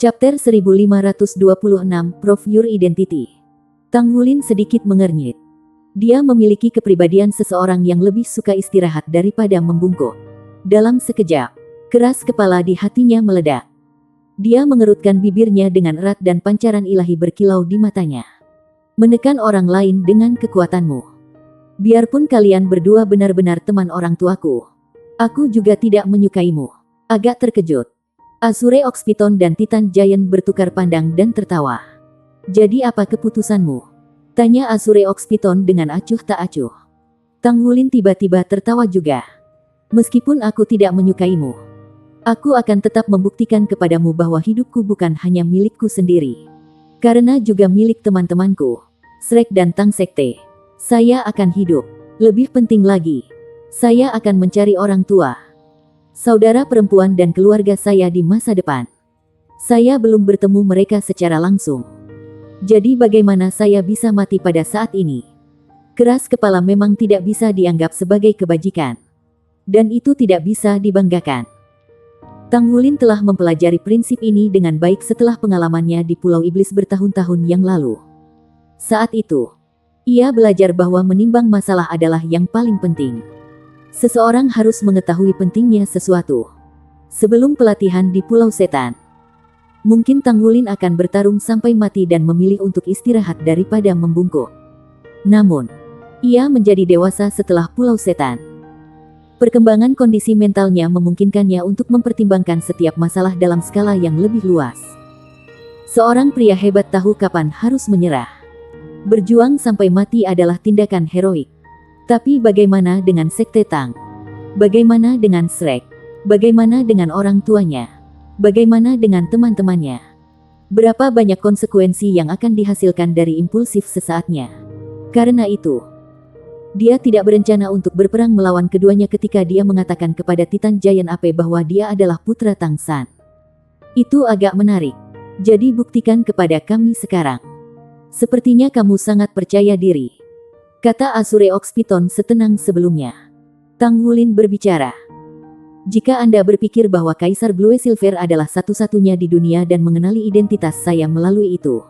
Chapter 1526, Prove Your Identity. Tang Wulin sedikit mengernyit. Dia memiliki kepribadian seseorang yang lebih suka istirahat daripada membungkuk. Dalam sekejap, keras kepala di hatinya meledak. Dia mengerutkan bibirnya dengan erat dan pancaran ilahi berkilau di matanya. Menekan orang lain dengan kekuatanmu. Biarpun kalian berdua benar-benar teman orang tuaku, aku juga tidak menyukaimu. Agak terkejut, Azure Ox Python dan Titan Giant bertukar pandang dan tertawa. Jadi apa keputusanmu? Tanya Azure Ox Python dengan acuh tak acuh. Tang Wulin tiba-tiba tertawa juga. Meskipun aku tidak menyukaimu, aku akan tetap membuktikan kepadamu bahwa hidupku bukan hanya milikku sendiri. Karena juga milik teman-temanku, Shrek dan Tang Sekte. Saya akan hidup. Lebih penting lagi, saya akan mencari orang tua, saudara perempuan dan keluarga saya di masa depan. Saya belum bertemu mereka secara langsung. Jadi bagaimana saya bisa mati pada saat ini? Keras kepala memang tidak bisa dianggap sebagai kebajikan. Dan itu tidak bisa dibanggakan. Tang Wulin telah mempelajari prinsip ini dengan baik setelah pengalamannya di Pulau Iblis bertahun-tahun yang lalu. Saat itu, ia belajar bahwa menimbang masalah adalah yang paling penting. Seseorang harus mengetahui pentingnya sesuatu sebelum pelatihan di Pulau Setan. Mungkin Tang Wulin akan bertarung sampai mati dan memilih untuk istirahat daripada membungkuk. Namun, ia menjadi dewasa setelah Pulau Setan. Perkembangan kondisi mentalnya memungkinkannya untuk mempertimbangkan setiap masalah dalam skala yang lebih luas. Seorang pria hebat tahu kapan harus menyerah. Berjuang sampai mati adalah tindakan heroik. Tapi bagaimana dengan Sekte Tang? Bagaimana dengan Shrek? Bagaimana dengan orang tuanya? Bagaimana dengan teman-temannya? Berapa banyak konsekuensi yang akan dihasilkan dari impulsif sesaatnya? Karena itu, dia tidak berencana untuk berperang melawan keduanya ketika dia mengatakan kepada Titan Giant Ape bahwa dia adalah putra Tang San. Itu agak menarik. Jadi buktikan kepada kami sekarang. Sepertinya kamu sangat percaya diri, kata Azure Ox Python setenang sebelumnya. Tang Wulin berbicara. Jika Anda berpikir bahwa Kaisar Blue Silver adalah satu-satunya di dunia dan mengenali identitas saya melalui itu,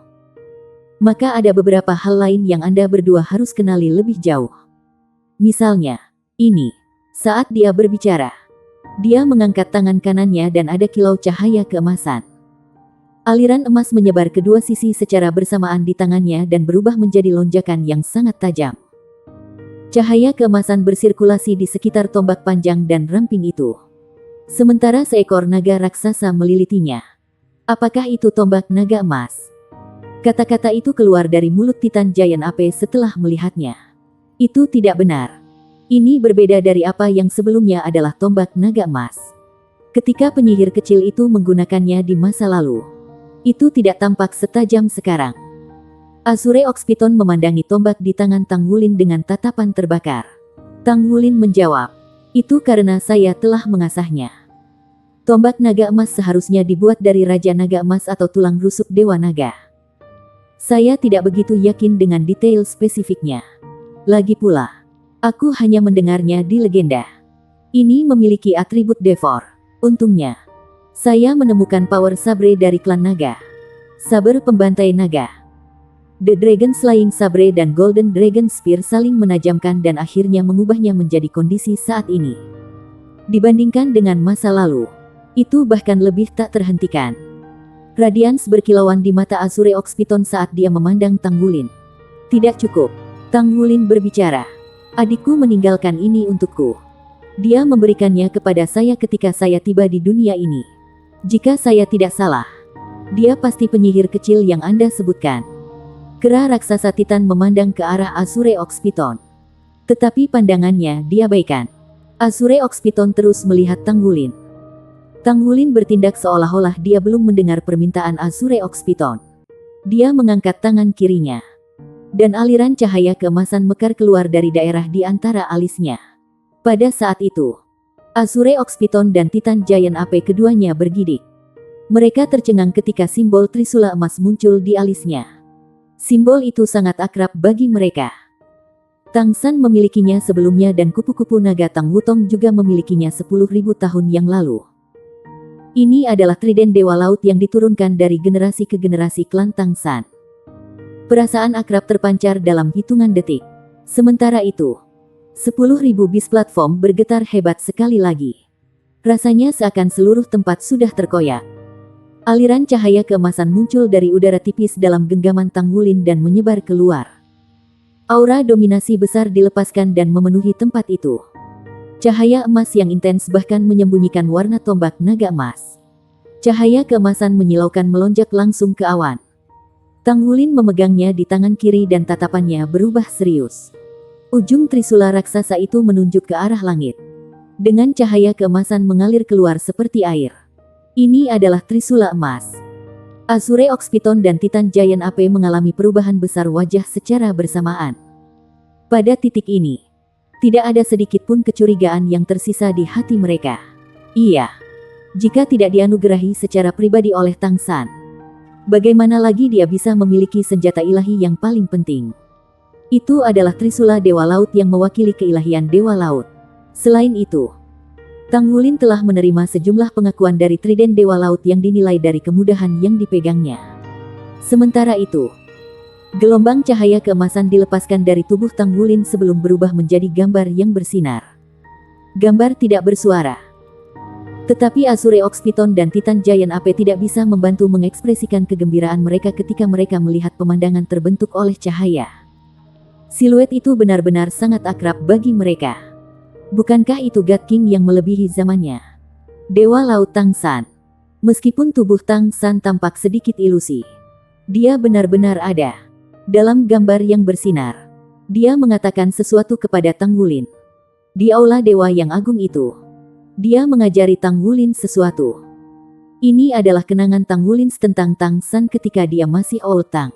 maka ada beberapa hal lain yang Anda berdua harus kenali lebih jauh. Misalnya, ini. Saat dia berbicara, dia mengangkat tangan kanannya dan ada kilau cahaya keemasan. Aliran emas menyebar kedua sisi secara bersamaan di tangannya dan berubah menjadi lonjakan yang sangat tajam. Cahaya keemasan bersirkulasi di sekitar tombak panjang dan ramping itu. Sementara seekor naga raksasa melilitinya. Apakah itu tombak naga emas? Kata-kata itu keluar dari mulut Titan Giant Ape setelah melihatnya. Itu tidak benar. Ini berbeda dari apa yang sebelumnya adalah tombak naga emas. Ketika penyihir kecil itu menggunakannya di masa lalu, itu tidak tampak setajam sekarang. Azure Ox Python memandangi tombak di tangan Tang Wulin dengan tatapan terbakar. Tang Wulin menjawab, itu karena saya telah mengasahnya. Tombak naga emas seharusnya dibuat dari Raja Naga Emas atau tulang rusuk Dewa Naga. Saya tidak begitu yakin dengan detail spesifiknya. Lagi pula, aku hanya mendengarnya di legenda. Ini memiliki atribut Devor. Untungnya, saya menemukan power sabre dari klan naga. Saber pembantai naga. The Dragon Slaying Sabre dan Golden Dragon Spear saling menajamkan dan akhirnya mengubahnya menjadi kondisi saat ini. Dibandingkan dengan masa lalu, itu bahkan lebih tak terhentikan. Radiance berkilauan di mata Azure Ox Python saat dia memandang Tang Wulin. Tidak cukup. Tang Wulin berbicara. Adikku meninggalkan ini untukku. Dia memberikannya kepada saya ketika saya tiba di dunia ini. Jika saya tidak salah, dia pasti penyihir kecil yang Anda sebutkan. Kera raksasa Titan memandang ke arah Azure Ox Python. Tetapi pandangannya diabaikan. Azure Ox Python terus melihat Tang Wulin. Tang Wulin bertindak seolah-olah dia belum mendengar permintaan Azure Ox Python. Dia mengangkat tangan kirinya. Dan aliran cahaya keemasan mekar keluar dari daerah di antara alisnya. Pada saat itu, Azure Ox Python dan Titan Giant Ape keduanya bergidik. Mereka tercengang ketika simbol Trisula emas muncul di alisnya. Simbol itu sangat akrab bagi mereka. Tang San memilikinya sebelumnya dan kupu-kupu naga Tang Wutong juga memilikinya 10.000 tahun yang lalu. Ini adalah trident Dewa Laut yang diturunkan dari generasi ke generasi klan Tang San. Perasaan akrab terpancar dalam hitungan detik. Sementara itu, 10.000 bis platform bergetar hebat sekali lagi. Rasanya seakan seluruh tempat sudah terkoyak. Aliran cahaya keemasan muncul dari udara tipis dalam genggaman Tang Wulin dan menyebar keluar. Aura dominasi besar dilepaskan dan memenuhi tempat itu. Cahaya emas yang intens bahkan menyembunyikan warna tombak naga emas. Cahaya keemasan menyilaukan melonjak langsung ke awan. Tang Wulin memegangnya di tangan kiri dan tatapannya berubah serius. Ujung trisula raksasa itu menunjuk ke arah langit. Dengan cahaya keemasan mengalir keluar seperti air. Ini adalah trisula emas. Azure Ox Python dan Titan Giant AP mengalami perubahan besar wajah secara bersamaan. Pada titik ini, tidak ada sedikit pun kecurigaan yang tersisa di hati mereka. Iya, jika tidak dianugerahi secara pribadi oleh Tang San, bagaimana lagi dia bisa memiliki senjata ilahi yang paling penting? Itu adalah trisula Dewa Laut yang mewakili keilahian Dewa Laut. Selain itu, Tang Wulin telah menerima sejumlah pengakuan dari trident Dewa Laut yang dinilai dari kemudahan yang dipegangnya. Sementara itu, gelombang cahaya keemasan dilepaskan dari tubuh Tang Wulin sebelum berubah menjadi gambar yang bersinar. Gambar tidak bersuara. Tetapi Azure Ox Python dan Titan Giant AP tidak bisa membantu mengekspresikan kegembiraan mereka ketika mereka melihat pemandangan terbentuk oleh cahaya. Siluet itu benar-benar sangat akrab bagi mereka. Bukankah itu God King yang melebihi zamannya? Dewa Laut Tang San. Meskipun tubuh Tang San tampak sedikit ilusi, dia benar-benar ada. Dalam gambar yang bersinar, dia mengatakan sesuatu kepada Tang Wulin. Di aula dewa yang agung itu, dia mengajari Tang Wulin sesuatu. Ini adalah kenangan Tang Wulin tentang Tang San ketika dia masih Old Tang.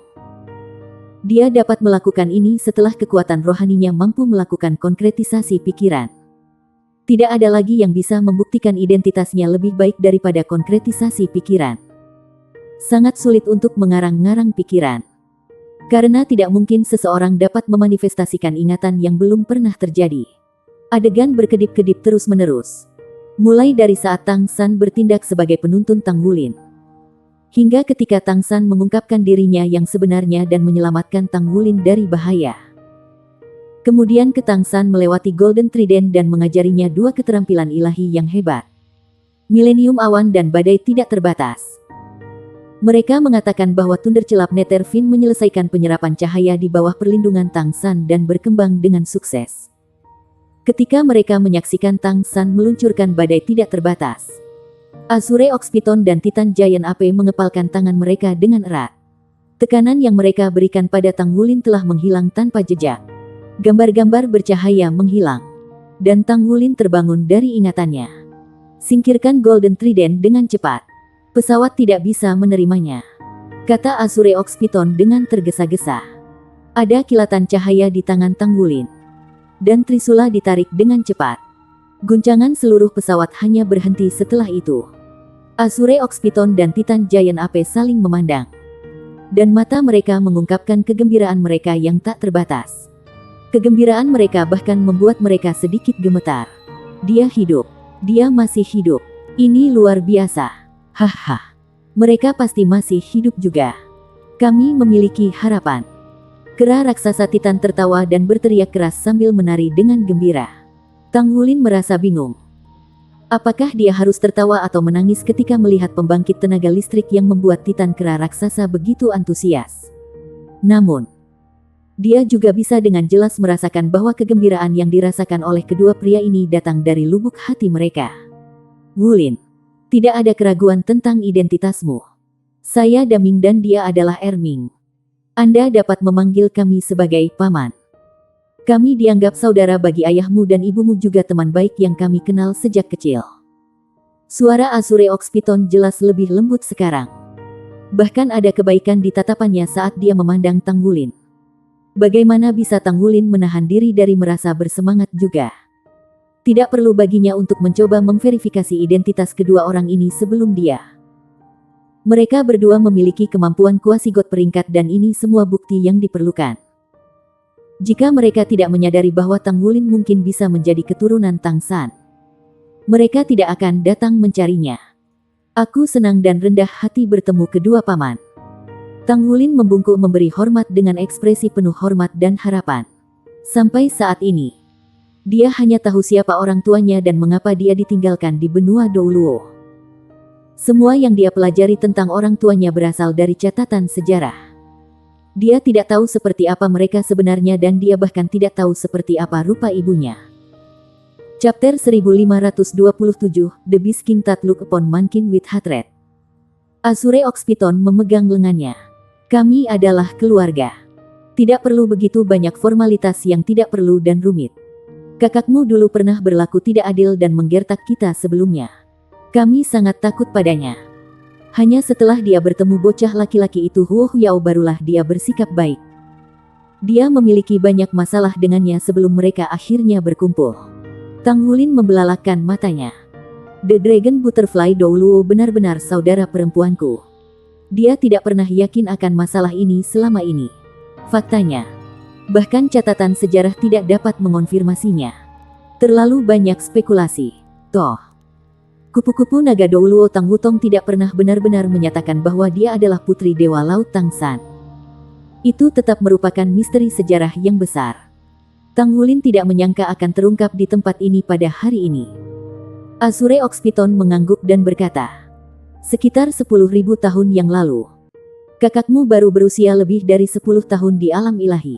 Dia dapat melakukan ini setelah kekuatan rohaninya mampu melakukan konkretisasi pikiran. Tidak ada lagi yang bisa membuktikan identitasnya lebih baik daripada konkretisasi pikiran. Sangat sulit untuk mengarang-ngarang pikiran. Karena tidak mungkin seseorang dapat memanifestasikan ingatan yang belum pernah terjadi. Adegan berkedip-kedip terus-menerus. Mulai dari saat Tang San bertindak sebagai penuntun Tang Wulin, hingga ketika Tang San mengungkapkan dirinya yang sebenarnya dan menyelamatkan Tang Wulin dari bahaya. Kemudian ke Tang San melewati Golden Trident dan mengajarinya dua keterampilan ilahi yang hebat. Milenium awan dan badai tidak terbatas. Mereka mengatakan bahwa Thundercelap Netherfin menyelesaikan penyerapan cahaya di bawah perlindungan Tang San dan berkembang dengan sukses. Ketika mereka menyaksikan Tang San meluncurkan badai tidak terbatas, Azure Ox Python dan Titan Giant AP mengepalkan tangan mereka dengan erat. Tekanan yang mereka berikan pada Tang Wulin telah menghilang tanpa jejak. Gambar-gambar bercahaya menghilang, dan Tang Wulin terbangun dari ingatannya. Singkirkan Golden Trident dengan cepat. Pesawat tidak bisa menerimanya, kata Azure Ox Python dengan tergesa-gesa. Ada kilatan cahaya di tangan Tang Wulin, dan trisula ditarik dengan cepat. Guncangan seluruh pesawat hanya berhenti setelah itu. Azure Ox Python dan Titan Giant AP saling memandang, dan mata mereka mengungkapkan kegembiraan mereka yang tak terbatas. Kegembiraan mereka bahkan membuat mereka sedikit gemetar. Dia hidup. Dia masih hidup. Ini luar biasa. Haha. Mereka pasti masih hidup juga. Kami memiliki harapan. Kera raksasa Titan tertawa dan berteriak keras sambil menari dengan gembira. Tang Wulin merasa bingung. Apakah dia harus tertawa atau menangis ketika melihat pembangkit tenaga listrik yang membuat Titan kera raksasa begitu antusias? Namun, dia juga bisa dengan jelas merasakan bahwa kegembiraan yang dirasakan oleh kedua pria ini datang dari lubuk hati mereka. Wulin, tidak ada keraguan tentang identitasmu. Saya Daming dan dia adalah Erming. Anda dapat memanggil kami sebagai paman. Kami dianggap saudara bagi ayahmu dan ibumu juga teman baik yang kami kenal sejak kecil. Suara Azure Ox Python jelas lebih lembut sekarang. Bahkan ada kebaikan di tatapannya saat dia memandang Tang Wulin. Bagaimana bisa Tang Wulin menahan diri dari merasa bersemangat juga? Tidak perlu baginya untuk mencoba memverifikasi identitas kedua orang ini sebelum dia. Mereka berdua memiliki kemampuan kuasigot peringkat dan ini semua bukti yang diperlukan. Jika mereka tidak menyadari bahwa Tang Wulin mungkin bisa menjadi keturunan Tang San, mereka tidak akan datang mencarinya. Aku senang dan rendah hati bertemu kedua paman. Tang Wulin membungkuk memberi hormat dengan ekspresi penuh hormat dan harapan. Sampai saat ini, dia hanya tahu siapa orang tuanya dan mengapa dia ditinggalkan di benua Douluo. Semua yang dia pelajari tentang orang tuanya berasal dari catatan sejarah. Dia tidak tahu seperti apa mereka sebenarnya dan dia bahkan tidak tahu seperti apa rupa ibunya. Chapter 1527, The Beast King Tat Look Upon Mankin with Hatred. Azure Oxpiton memegang lengannya. Kami adalah keluarga. Tidak perlu begitu banyak formalitas yang tidak perlu dan rumit. Kakakmu dulu pernah berlaku tidak adil dan menggertak kita sebelumnya. Kami sangat takut padanya. Hanya setelah dia bertemu bocah laki-laki itu Huo Huyao barulah dia bersikap baik. Dia memiliki banyak masalah dengannya sebelum mereka akhirnya berkumpul. Tang Wulin membelalakkan matanya. The Dragon Butterfly Douluo benar-benar saudara perempuanku. Dia tidak pernah yakin akan masalah ini selama ini. Faktanya, bahkan catatan sejarah tidak dapat mengonfirmasinya. Terlalu banyak spekulasi. Toh, kupu-kupu naga Douluo Tang Wutong tidak pernah benar-benar menyatakan bahwa dia adalah putri Dewa Laut Tang San. Itu tetap merupakan misteri sejarah yang besar. Tang Wulin tidak menyangka akan terungkap di tempat ini pada hari ini. Azure Oxpiton mengangguk dan berkata, sekitar 10.000 tahun yang lalu, kakakmu baru berusia lebih dari 10 tahun di alam ilahi.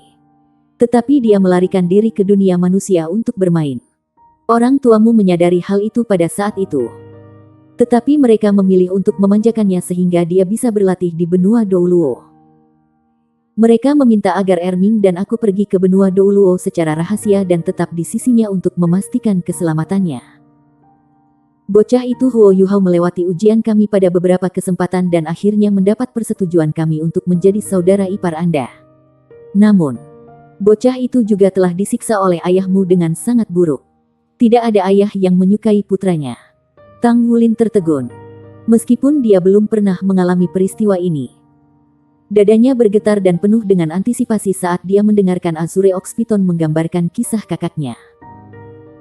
Tetapi dia melarikan diri ke dunia manusia untuk bermain. Orang tuamu menyadari hal itu pada saat itu. Tetapi mereka memilih untuk memanjakannya sehingga dia bisa berlatih di benua Douluo. Mereka meminta agar Erming dan aku pergi ke benua Douluo secara rahasia dan tetap di sisinya untuk memastikan keselamatannya. Bocah itu Huo Yuhao melewati ujian kami pada beberapa kesempatan dan akhirnya mendapat persetujuan kami untuk menjadi saudara ipar Anda. Namun, bocah itu juga telah disiksa oleh ayahmu dengan sangat buruk. Tidak ada ayah yang menyukai putranya. Tang Wulin tertegun. Meskipun dia belum pernah mengalami peristiwa ini. Dadanya bergetar dan penuh dengan antisipasi saat dia mendengarkan Azure Oxpiton menggambarkan kisah kakaknya.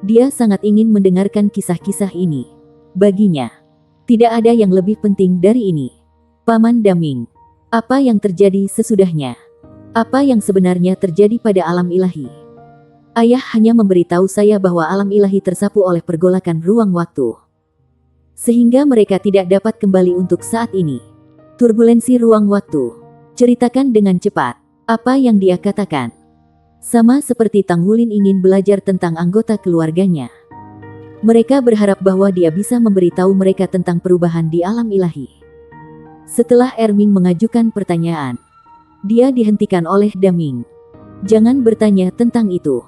Dia sangat ingin mendengarkan kisah-kisah ini. Baginya, tidak ada yang lebih penting dari ini. Paman Daming, apa yang terjadi sesudahnya? Apa yang sebenarnya terjadi pada alam ilahi? Ayah hanya memberitahu saya bahwa alam ilahi tersapu oleh pergolakan ruang waktu. Sehingga mereka tidak dapat kembali untuk saat ini. Turbulensi ruang waktu. Ceritakan dengan cepat, apa yang dia katakan. Sama seperti Tang Wulin ingin belajar tentang anggota keluarganya. Mereka berharap bahwa dia bisa memberitahu mereka tentang perubahan di alam ilahi. Setelah Erming mengajukan pertanyaan, dia dihentikan oleh Daming. Jangan bertanya tentang itu.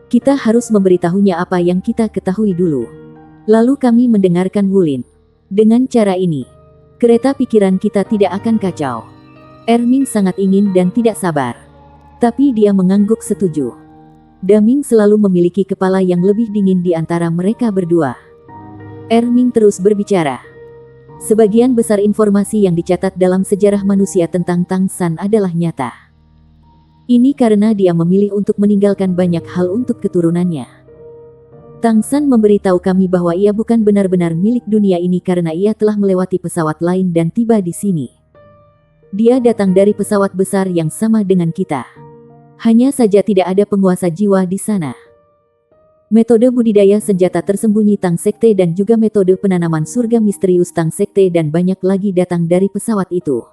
Kita harus memberitahunya apa yang kita ketahui dulu. Lalu kami mendengarkan Wulin. Dengan cara ini, kereta pikiran kita tidak akan kacau. Erming sangat ingin dan tidak sabar. Tapi dia mengangguk setuju. Daming selalu memiliki kepala yang lebih dingin di antara mereka berdua. Erming terus berbicara. Sebagian besar informasi yang dicatat dalam sejarah manusia tentang Tang San adalah nyata. Ini karena dia memilih untuk meninggalkan banyak hal untuk keturunannya. Tang San memberitahu kami bahwa ia bukan benar-benar milik dunia ini karena ia telah melewati pesawat lain dan tiba di sini. Dia datang dari pesawat besar yang sama dengan kita. Hanya saja tidak ada penguasa jiwa di sana. Metode budidaya senjata tersembunyi Tang Sekte dan juga metode penanaman surga misterius Tang Sekte dan banyak lagi datang dari pesawat itu.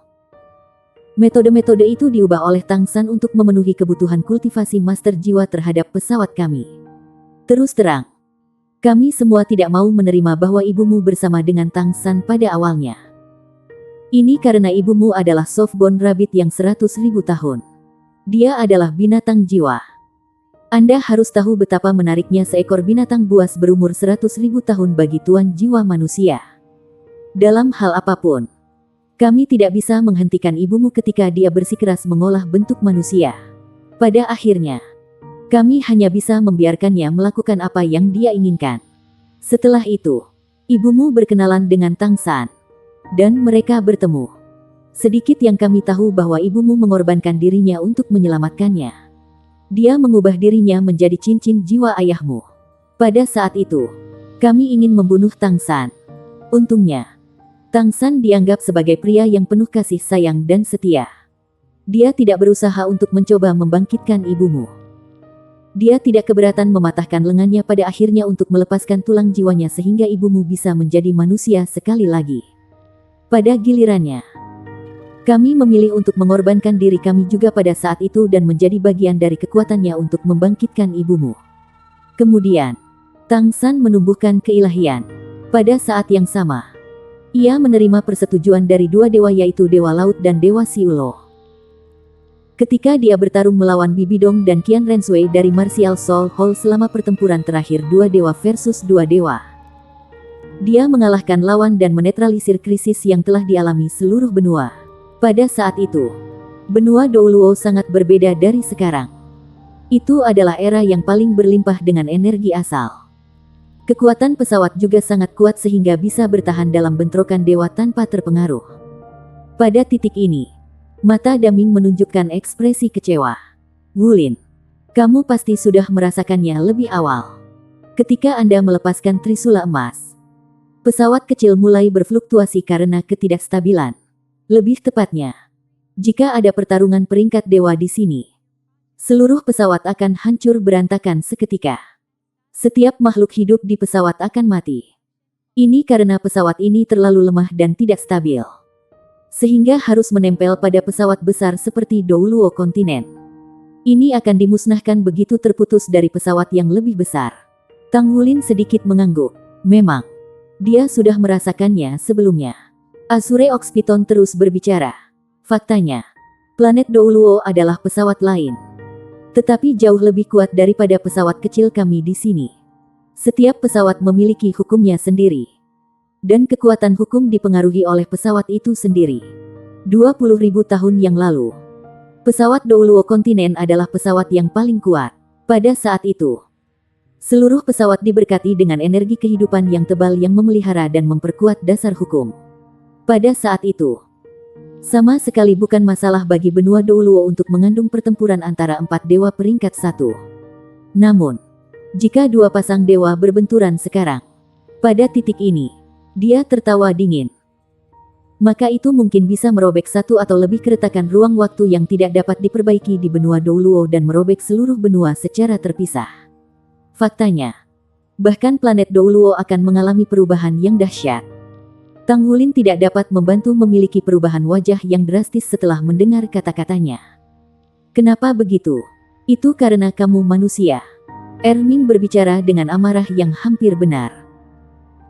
Metode-metode itu diubah oleh Tang San untuk memenuhi kebutuhan kultivasi master jiwa terhadap pesawat kami. Terus terang, kami semua tidak mau menerima bahwa ibumu bersama dengan Tang San pada awalnya. Ini karena ibumu adalah softbone rabbit yang 100.000 tahun. Dia adalah binatang jiwa. Anda harus tahu betapa menariknya seekor binatang buas berumur 100.000 tahun bagi tuan jiwa manusia. Dalam hal apapun, kami tidak bisa menghentikan ibumu ketika dia bersikeras mengolah bentuk manusia. Pada akhirnya, kami hanya bisa membiarkannya melakukan apa yang dia inginkan. Setelah itu, ibumu berkenalan dengan Tang San. Dan mereka bertemu. Sedikit yang kami tahu bahwa ibumu mengorbankan dirinya untuk menyelamatkannya. Dia mengubah dirinya menjadi cincin jiwa ayahmu. Pada saat itu, kami ingin membunuh Tang San. Untungnya, Tang San dianggap sebagai pria yang penuh kasih sayang dan setia. Dia tidak berusaha untuk mencoba membangkitkan ibumu. Dia tidak keberatan mematahkan lengannya pada akhirnya untuk melepaskan tulang jiwanya sehingga ibumu bisa menjadi manusia sekali lagi. Pada gilirannya, kami memilih untuk mengorbankan diri kami juga pada saat itu dan menjadi bagian dari kekuatannya untuk membangkitkan ibumu. Kemudian, Tang San menumbuhkan keilahian. Pada saat yang sama, ia menerima persetujuan dari dua dewa yaitu Dewa Laut dan Dewa Siulo. Ketika dia bertarung melawan Bibidong dan Qian Renshui dari Martial Soul Hall selama pertempuran terakhir dua dewa versus dua dewa, dia mengalahkan lawan dan menetralisir krisis yang telah dialami seluruh benua. Pada saat itu, benua Douluo sangat berbeda dari sekarang. Itu adalah era yang paling berlimpah dengan energi asal. Kekuatan pesawat juga sangat kuat sehingga bisa bertahan dalam bentrokan dewa tanpa terpengaruh. Pada titik ini, mata Daming menunjukkan ekspresi kecewa. Wulin, kamu pasti sudah merasakannya lebih awal. Ketika Anda melepaskan Trisula Emas, pesawat kecil mulai berfluktuasi karena ketidakstabilan. Lebih tepatnya, jika ada pertarungan peringkat dewa di sini, seluruh pesawat akan hancur berantakan seketika. Setiap makhluk hidup di pesawat akan mati. Ini karena pesawat ini terlalu lemah dan tidak stabil, sehingga harus menempel pada pesawat besar seperti Douluo Kontinen. Ini akan dimusnahkan begitu terputus dari pesawat yang lebih besar. Tang Wulin sedikit mengangguk. Memang, dia sudah merasakannya sebelumnya. Azure Oxpiton terus berbicara. Faktanya, planet Douluo adalah pesawat lain, tetapi jauh lebih kuat daripada pesawat kecil kami di sini. Setiap pesawat memiliki hukumnya sendiri, dan kekuatan hukum dipengaruhi oleh pesawat itu sendiri. 20.000 tahun yang lalu, pesawat Douluo Kontinen adalah pesawat yang paling kuat. Pada saat itu, seluruh pesawat diberkati dengan energi kehidupan yang tebal yang memelihara dan memperkuat dasar hukum. Pada saat itu, sama sekali bukan masalah bagi benua Douluo untuk mengandung pertempuran antara empat dewa peringkat satu. Namun, jika dua pasang dewa berbenturan sekarang, pada titik ini, dia tertawa dingin. Maka itu mungkin bisa merobek satu atau lebih keretakan ruang waktu yang tidak dapat diperbaiki di benua Douluo dan merobek seluruh benua secara terpisah. Faktanya, bahkan planet Douluo akan mengalami perubahan yang dahsyat. Tang Wulin tidak dapat membantu memiliki perubahan wajah yang drastis setelah mendengar kata-katanya. Kenapa begitu? Itu karena kamu manusia. Erming berbicara dengan amarah yang hampir benar.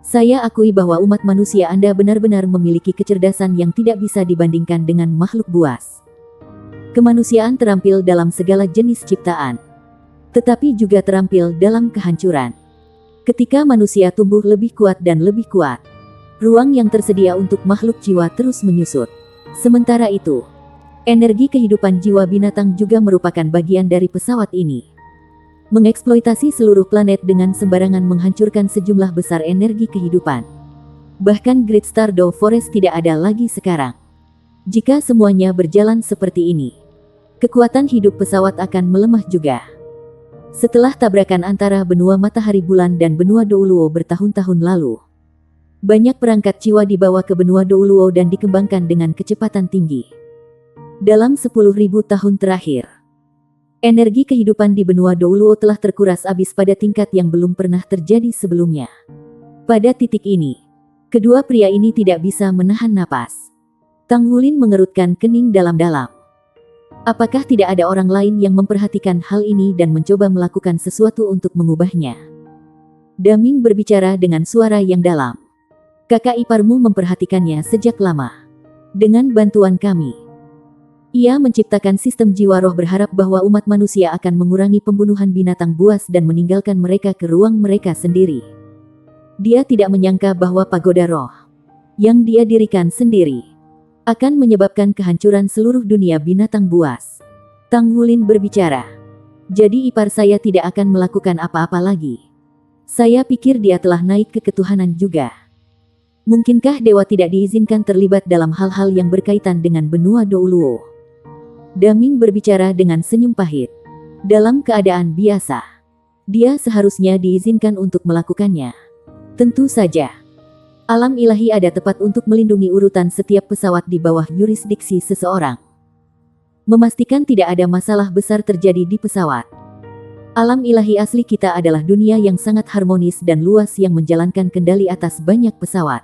Saya akui bahwa umat manusia Anda benar-benar memiliki kecerdasan yang tidak bisa dibandingkan dengan makhluk buas. Kemanusiaan terampil dalam segala jenis ciptaan, tetapi juga terampil dalam kehancuran. Ketika manusia tumbuh lebih kuat dan lebih kuat, ruang yang tersedia untuk makhluk jiwa terus menyusut. Sementara itu, energi kehidupan jiwa binatang juga merupakan bagian dari pesawat ini. Mengeksploitasi seluruh planet dengan sembarangan menghancurkan sejumlah besar energi kehidupan. Bahkan Great Stardow Forest tidak ada lagi sekarang. Jika semuanya berjalan seperti ini, kekuatan hidup pesawat akan melemah juga. Setelah tabrakan antara benua Matahari Bulan dan benua Douluo bertahun-tahun lalu, banyak perangkat jiwa dibawa ke benua Douluo dan dikembangkan dengan kecepatan tinggi. Dalam 10.000 tahun terakhir, energi kehidupan di benua Douluo telah terkuras habis pada tingkat yang belum pernah terjadi sebelumnya. Pada titik ini, kedua pria ini tidak bisa menahan napas. Tang Wulin mengerutkan kening dalam-dalam. Apakah tidak ada orang lain yang memperhatikan hal ini dan mencoba melakukan sesuatu untuk mengubahnya? Daming berbicara dengan suara yang dalam. Kakak iparmu memperhatikannya sejak lama. Dengan bantuan kami, ia menciptakan sistem jiwa roh berharap bahwa umat manusia akan mengurangi pembunuhan binatang buas dan meninggalkan mereka ke ruang mereka sendiri. Dia tidak menyangka bahwa pagoda roh yang dia dirikan sendiri akan menyebabkan kehancuran seluruh dunia binatang buas. Tang Wulin berbicara. Jadi ipar saya tidak akan melakukan apa-apa lagi. Saya pikir dia telah naik ke ketuhanan juga. Mungkinkah dewa tidak diizinkan terlibat dalam hal-hal yang berkaitan dengan benua Douluo? Daming berbicara dengan senyum pahit. Dalam keadaan biasa, dia seharusnya diizinkan untuk melakukannya. Tentu saja. Alam ilahi ada tepat untuk melindungi urutan setiap pesawat di bawah yurisdiksi seseorang. Memastikan tidak ada masalah besar terjadi di pesawat. Alam ilahi asli kita adalah dunia yang sangat harmonis dan luas yang menjalankan kendali atas banyak pesawat.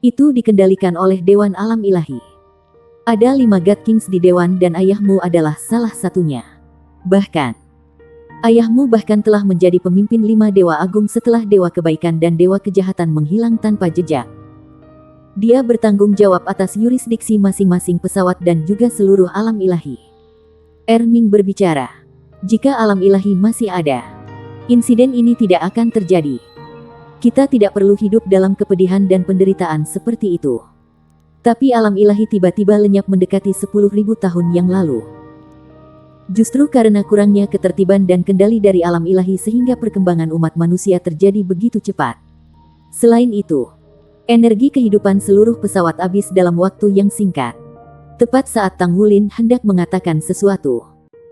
Itu dikendalikan oleh Dewan Alam Ilahi. Ada 5 God Kings di Dewan dan ayahmu adalah salah satunya. Bahkan, ayahmu bahkan telah menjadi pemimpin 5 Dewa Agung setelah Dewa Kebaikan dan Dewa Kejahatan menghilang tanpa jejak. Dia bertanggung jawab atas yurisdiksi masing-masing pesawat dan juga seluruh alam ilahi. Erming berbicara, jika alam ilahi masih ada, insiden ini tidak akan terjadi. Kita tidak perlu hidup dalam kepedihan dan penderitaan seperti itu. Tapi alam ilahi tiba-tiba lenyap mendekati 10.000 tahun yang lalu. Justru karena kurangnya ketertiban dan kendali dari alam ilahi sehingga perkembangan umat manusia terjadi begitu cepat. Selain itu, energi kehidupan seluruh pesawat habis dalam waktu yang singkat. Tepat saat Tang Wulin hendak mengatakan sesuatu,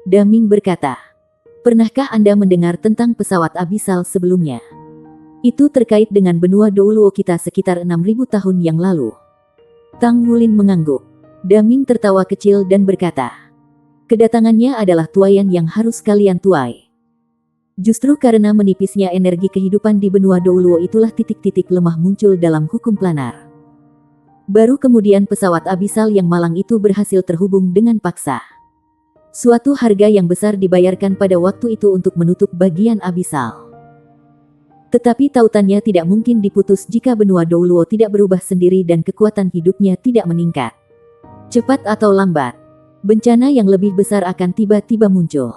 Daming berkata, "Pernahkah Anda mendengar tentang pesawat abisal sebelumnya? Itu terkait dengan benua Douluo kita sekitar 6.000 tahun yang lalu." Tang Wulin mengangguk. Daming tertawa kecil dan berkata, "Kedatangannya adalah tuaian yang harus kalian tuai. Justru karena menipisnya energi kehidupan di benua Douluo itulah titik-titik lemah muncul dalam hukum planar. Baru kemudian pesawat abisal yang malang itu berhasil terhubung dengan paksa. Suatu harga yang besar dibayarkan pada waktu itu untuk menutup bagian abisal. Tetapi tautannya tidak mungkin diputus jika benua Douluo tidak berubah sendiri dan kekuatan hidupnya tidak meningkat. Cepat atau lambat, bencana yang lebih besar akan tiba-tiba muncul.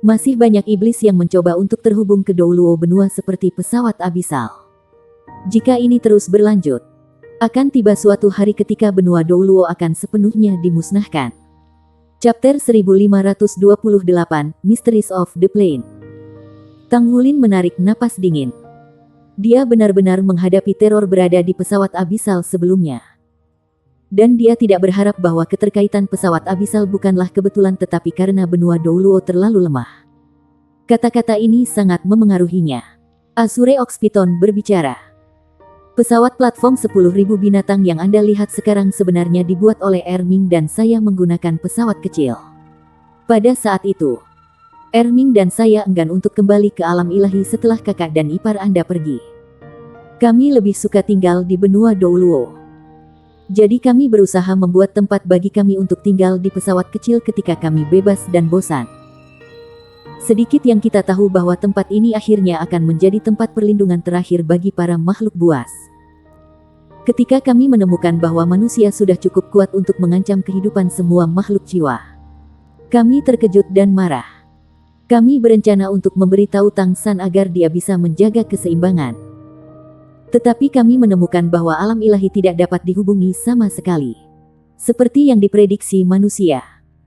Masih banyak iblis yang mencoba untuk terhubung ke Douluo benua seperti pesawat abisal. Jika ini terus berlanjut, akan tiba suatu hari ketika benua Douluo akan sepenuhnya dimusnahkan." Chapter 1528, Mysteries of the Plane. Tang Wulin menarik napas dingin. Dia benar-benar menghadapi teror berada di pesawat abisal sebelumnya. Dan dia tidak berharap bahwa keterkaitan pesawat abisal bukanlah kebetulan tetapi karena benua Douluo terlalu lemah. Kata-kata ini sangat memengaruhinya. Azure Oxpiton berbicara. "Pesawat platform 10.000 binatang yang Anda lihat sekarang sebenarnya dibuat oleh Erming dan saya menggunakan pesawat kecil. Pada saat itu, Erming dan saya enggan untuk kembali ke alam ilahi setelah kakak dan ipar Anda pergi. Kami lebih suka tinggal di benua Douluo. Jadi kami berusaha membuat tempat bagi kami untuk tinggal di pesawat kecil ketika kami bebas dan bosan. Sedikit yang kita tahu bahwa tempat ini akhirnya akan menjadi tempat perlindungan terakhir bagi para makhluk buas. Ketika kami menemukan bahwa manusia sudah cukup kuat untuk mengancam kehidupan semua makhluk jiwa, kami terkejut dan marah. Kami berencana untuk memberitahu Tang San agar dia bisa menjaga keseimbangan. Tetapi kami menemukan bahwa alam ilahi tidak dapat dihubungi sama sekali. Seperti yang diprediksi manusia,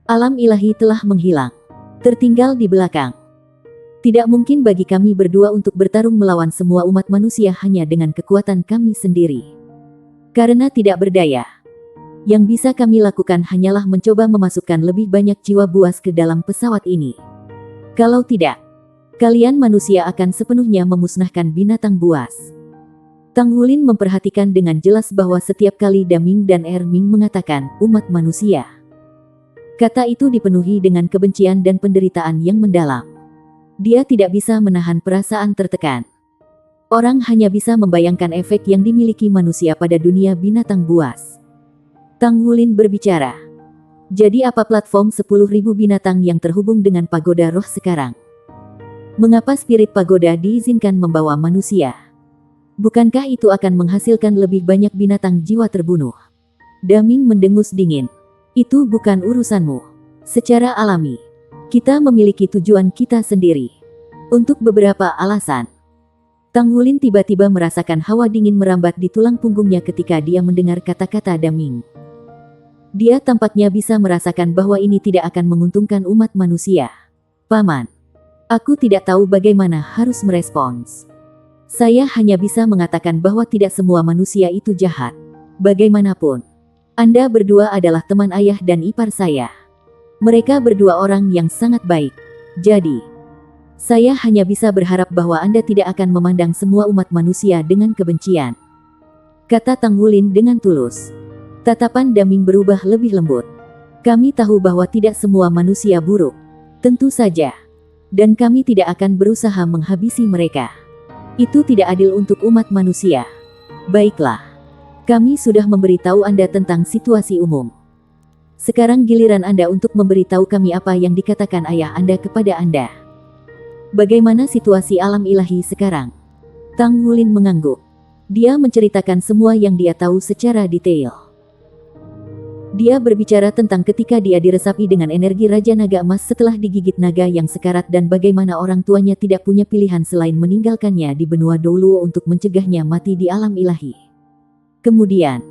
alam ilahi telah menghilang, tertinggal di belakang. Tidak mungkin bagi kami berdua untuk bertarung melawan semua umat manusia hanya dengan kekuatan kami sendiri. Karena tidak berdaya, yang bisa kami lakukan hanyalah mencoba memasukkan lebih banyak jiwa buas ke dalam pesawat ini. Kalau tidak, kalian manusia akan sepenuhnya memusnahkan binatang buas." Tang Wulin memperhatikan dengan jelas bahwa setiap kali Daming dan Erming mengatakan umat manusia, kata itu dipenuhi dengan kebencian dan penderitaan yang mendalam. Dia tidak bisa menahan perasaan tertekan. Orang hanya bisa membayangkan efek yang dimiliki manusia pada dunia binatang buas. Tang Wulin berbicara, "Jadi apa platform 10.000 binatang yang terhubung dengan pagoda roh sekarang? Mengapa spirit pagoda diizinkan membawa manusia? Bukankah itu akan menghasilkan lebih banyak binatang jiwa terbunuh?" Daming mendengus dingin. "Itu bukan urusanmu. Secara alami, kita memiliki tujuan kita sendiri. Untuk beberapa alasan." Tang Wulin tiba-tiba merasakan hawa dingin merambat di tulang punggungnya ketika dia mendengar kata-kata Daming. Dia tampaknya bisa merasakan bahwa ini tidak akan menguntungkan umat manusia. "Paman, aku tidak tahu bagaimana harus merespons. Saya hanya bisa mengatakan bahwa tidak semua manusia itu jahat. Bagaimanapun, Anda berdua adalah teman ayah dan ipar saya. Mereka berdua orang yang sangat baik. Jadi, saya hanya bisa berharap bahwa Anda tidak akan memandang semua umat manusia dengan kebencian. kata Tang Wulin dengan tulus. Tatapan Daming berubah lebih lembut. Kami tahu bahwa tidak semua manusia buruk. Tentu saja. Dan kami tidak akan berusaha menghabisi mereka. Itu tidak adil untuk umat manusia. Baiklah. Kami sudah memberitahu Anda tentang situasi umum. Sekarang giliran Anda untuk memberitahu kami apa yang dikatakan ayah Anda kepada Anda. Bagaimana situasi alam ilahi sekarang? Tang Wulin mengangguk. Dia menceritakan semua yang dia tahu secara detail. Dia berbicara tentang ketika dia diresapi dengan energi Raja Naga Emas setelah digigit naga yang sekarat dan bagaimana orang tuanya tidak punya pilihan selain meninggalkannya di benua Douluo untuk mencegahnya mati di alam ilahi. Kemudian,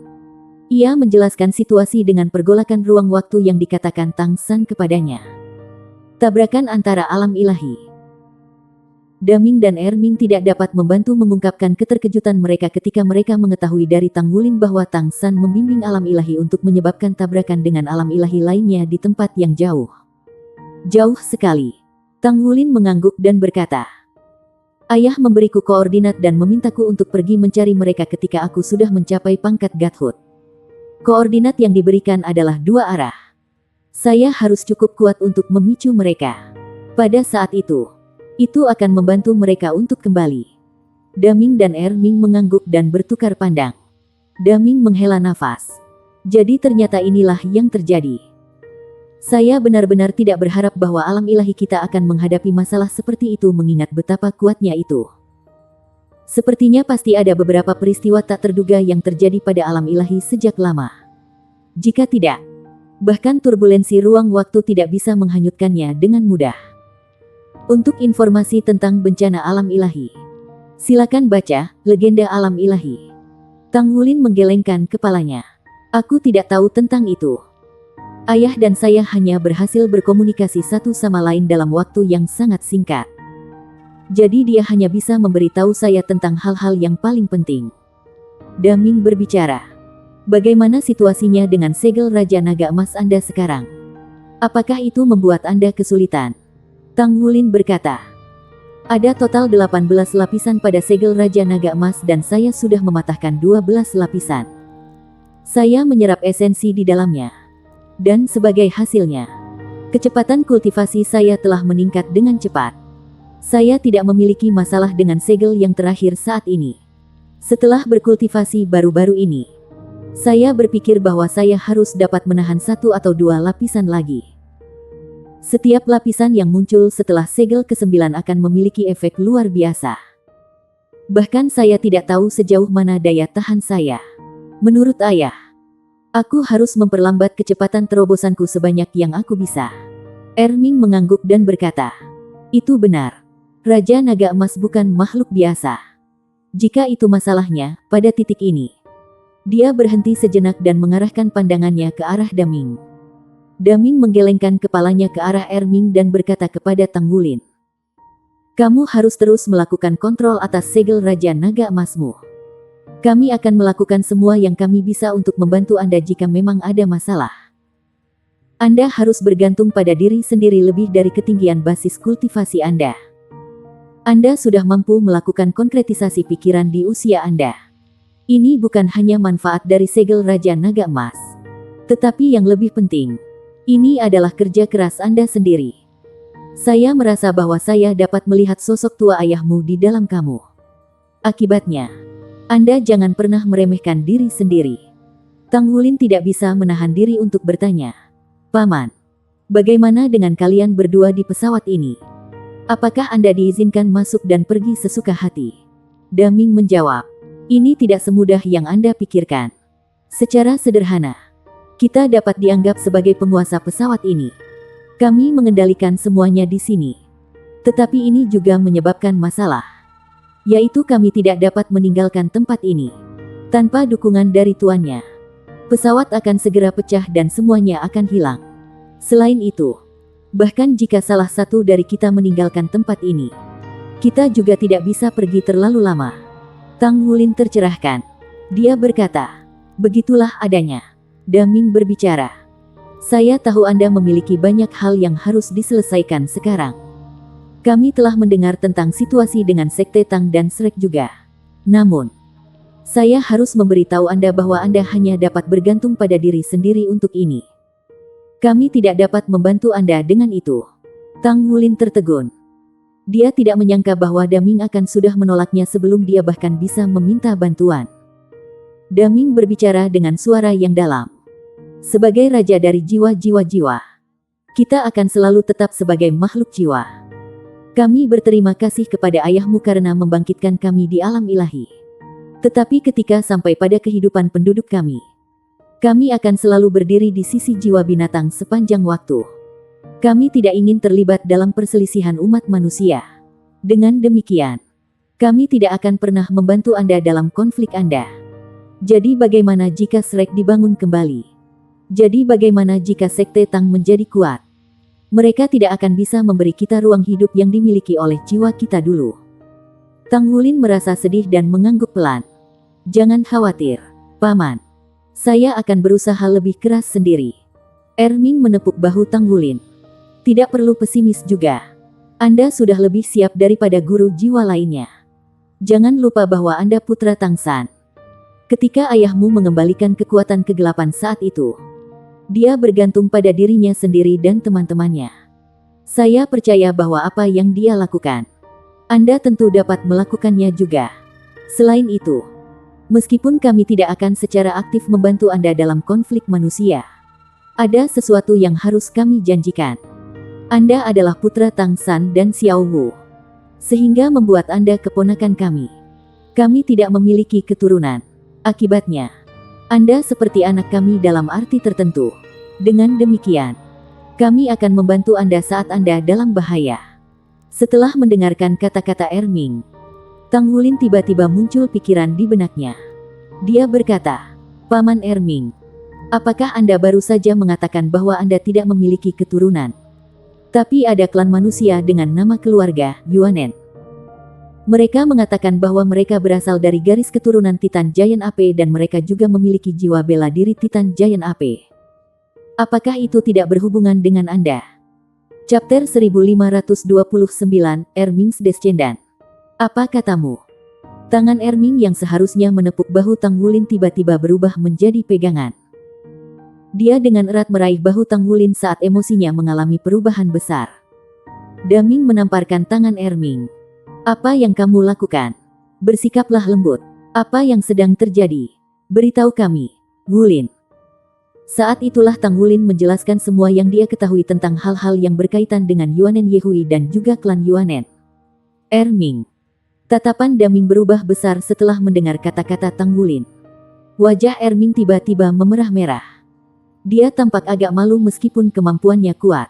ia menjelaskan situasi dengan pergolakan ruang waktu yang dikatakan Tang San kepadanya. Tabrakan antara alam ilahi. Daming dan Erming tidak dapat membantu mengungkapkan keterkejutan mereka ketika mereka mengetahui dari Tang Wulin bahwa Tang San membimbing alam ilahi untuk menyebabkan tabrakan dengan alam ilahi lainnya di tempat yang jauh. Jauh sekali. Tang Wulin mengangguk dan berkata, "Ayah memberiku koordinat dan memintaku untuk pergi mencari mereka ketika aku sudah mencapai pangkat Godhood. Koordinat yang diberikan adalah 2 arah. Saya harus cukup kuat untuk memicu mereka. Pada saat itu akan membantu mereka untuk kembali." Daming dan Erming mengangguk dan bertukar pandang. Daming menghela nafas. Jadi ternyata inilah yang terjadi. Saya benar-benar tidak berharap bahwa alam ilahi kita akan menghadapi masalah seperti itu mengingat betapa kuatnya itu. Sepertinya pasti ada beberapa peristiwa tak terduga yang terjadi pada alam ilahi sejak lama. Jika tidak, bahkan turbulensi ruang waktu tidak bisa menghanyutkannya dengan mudah. Untuk informasi tentang bencana alam ilahi, silakan baca Legenda Alam Ilahi. Tang Wulin menggelengkan kepalanya. Aku tidak tahu tentang itu. Ayah dan saya hanya berhasil berkomunikasi satu sama lain dalam waktu yang sangat singkat. Jadi dia hanya bisa memberitahu saya tentang hal-hal yang paling penting. Daming berbicara. Bagaimana situasinya dengan segel Raja Naga Emas Anda sekarang? Apakah itu membuat Anda kesulitan? Tang Wulin berkata, "Ada total 18 lapisan pada segel Raja Naga Emas dan saya sudah mematahkan 12 lapisan. Saya menyerap esensi di dalamnya. Dan sebagai hasilnya, kecepatan kultivasi saya telah meningkat dengan cepat. Saya tidak memiliki masalah dengan segel yang terakhir saat ini. Setelah berkultivasi baru-baru ini, saya berpikir bahwa saya harus dapat menahan 1 atau 2 lapisan lagi. Setiap lapisan yang muncul setelah segel ke-9 akan memiliki efek luar biasa. Bahkan saya tidak tahu sejauh mana daya tahan saya. Menurut ayah, aku harus memperlambat kecepatan terobosanku sebanyak yang aku bisa." Erming mengangguk dan berkata, "Itu benar. Raja Naga Emas bukan makhluk biasa. Jika itu masalahnya, pada titik ini." Dia berhenti sejenak dan mengarahkan pandangannya ke arah Daming. Daming menggelengkan kepalanya ke arah Erming dan berkata kepada Tang Wulin, "Kamu harus terus melakukan kontrol atas segel Raja Naga Emasmu. Kami akan melakukan semua yang kami bisa untuk membantu Anda jika memang ada masalah. Anda harus bergantung pada diri sendiri lebih dari ketinggian basis kultivasi Anda. Anda sudah mampu melakukan konkretisasi pikiran di usia Anda. Ini bukan hanya manfaat dari segel Raja Naga Emas. Tetapi yang lebih penting, ini adalah kerja keras Anda sendiri. Saya merasa bahwa saya dapat melihat sosok tua ayahmu di dalam kamu. Akibatnya, Anda jangan pernah meremehkan diri sendiri." Tang Wulin tidak bisa menahan diri untuk bertanya, "Paman, bagaimana dengan kalian berdua di pesawat ini? Apakah Anda diizinkan masuk dan pergi sesuka hati?" Daming menjawab, "Ini tidak semudah yang Anda pikirkan. Secara sederhana, kita dapat dianggap sebagai penguasa pesawat ini. Kami mengendalikan semuanya di sini. Tetapi ini juga menyebabkan masalah, yaitu kami tidak dapat meninggalkan tempat ini tanpa dukungan dari tuannya. Pesawat akan segera pecah dan semuanya akan hilang. Selain itu, bahkan jika salah satu dari kita meninggalkan tempat ini, kita juga tidak bisa pergi terlalu lama." Tang Wulin tercerahkan. Dia berkata, "Begitulah adanya." Daming berbicara, "Saya tahu Anda memiliki banyak hal yang harus diselesaikan sekarang. Kami telah mendengar tentang situasi dengan Sekte Tang dan Shrek juga. Namun, Saya harus memberitahu Anda bahwa Anda hanya dapat bergantung pada diri sendiri untuk ini. Kami tidak dapat membantu Anda dengan itu. Tang Wulin tertegun. Dia tidak menyangka bahwa Daming akan sudah menolaknya sebelum dia bahkan bisa meminta bantuan. Daming berbicara dengan suara yang dalam. Sebagai raja dari jiwa-jiwa, kita akan selalu tetap sebagai makhluk jiwa. Kami berterima kasih kepada ayahmu karena membangkitkan kami di alam ilahi. Tetapi ketika sampai pada kehidupan penduduk kami akan selalu berdiri di sisi jiwa binatang sepanjang waktu. Kami tidak ingin terlibat dalam perselisihan umat manusia. Dengan demikian, kami tidak akan pernah membantu Anda dalam konflik Anda. Jadi bagaimana jika Shrek dibangun kembali? Jadi bagaimana jika Sekte Tang menjadi kuat? Mereka tidak akan bisa memberi kita ruang hidup yang dimiliki oleh jiwa kita dulu. Tang Wulin merasa sedih dan mengangguk pelan. Jangan khawatir, Paman. Saya akan berusaha lebih keras sendiri. Erming menepuk bahu Tang Wulin. Tidak perlu pesimis juga. Anda sudah lebih siap daripada guru jiwa lainnya. Jangan lupa bahwa Anda putra Tang San. Ketika ayahmu mengembalikan kekuatan kegelapan saat itu, dia bergantung pada dirinya sendiri dan teman-temannya. Saya percaya bahwa apa yang dia lakukan, Anda tentu dapat melakukannya juga. Selain itu, meskipun kami tidak akan secara aktif membantu Anda dalam konflik manusia, ada sesuatu yang harus kami janjikan. Anda adalah putra Tang San dan Xiao Wu, sehingga membuat Anda keponakan kami. Kami tidak memiliki keturunan. Akibatnya, Anda seperti anak kami dalam arti tertentu. Dengan demikian, kami akan membantu Anda saat Anda dalam bahaya. Setelah mendengarkan kata-kata Erming, Tang Wulin tiba-tiba muncul pikiran di benaknya. Dia berkata, Paman Erming, apakah Anda baru saja mengatakan bahwa Anda tidak memiliki keturunan? Tapi ada klan manusia dengan nama keluarga, Yuanen. Mereka mengatakan bahwa mereka berasal dari garis keturunan Titan Giant Ape dan mereka juga memiliki jiwa bela diri Titan Giant Ape. Apakah itu tidak berhubungan dengan Anda? Chapter 1529, Erming's Descendant. Apa katamu? Tangan Erming yang seharusnya menepuk bahu Tang Wulin tiba-tiba berubah menjadi pegangan. Dia dengan erat meraih bahu Tang Wulin saat emosinya mengalami perubahan besar. Daming menamparkan tangan Erming. Apa yang kamu lakukan? Bersikaplah lembut. Apa yang sedang terjadi? Beritahu kami, Wulin. Saat itulah Tang Wulin menjelaskan semua yang dia ketahui tentang hal-hal yang berkaitan dengan Yuanen Yehui dan juga klan Yuanen. Erming. Tatapan Daming berubah besar setelah mendengar kata-kata Tang Wulin. Wajah Erming tiba-tiba memerah-merah. Dia tampak agak malu meskipun kemampuannya kuat.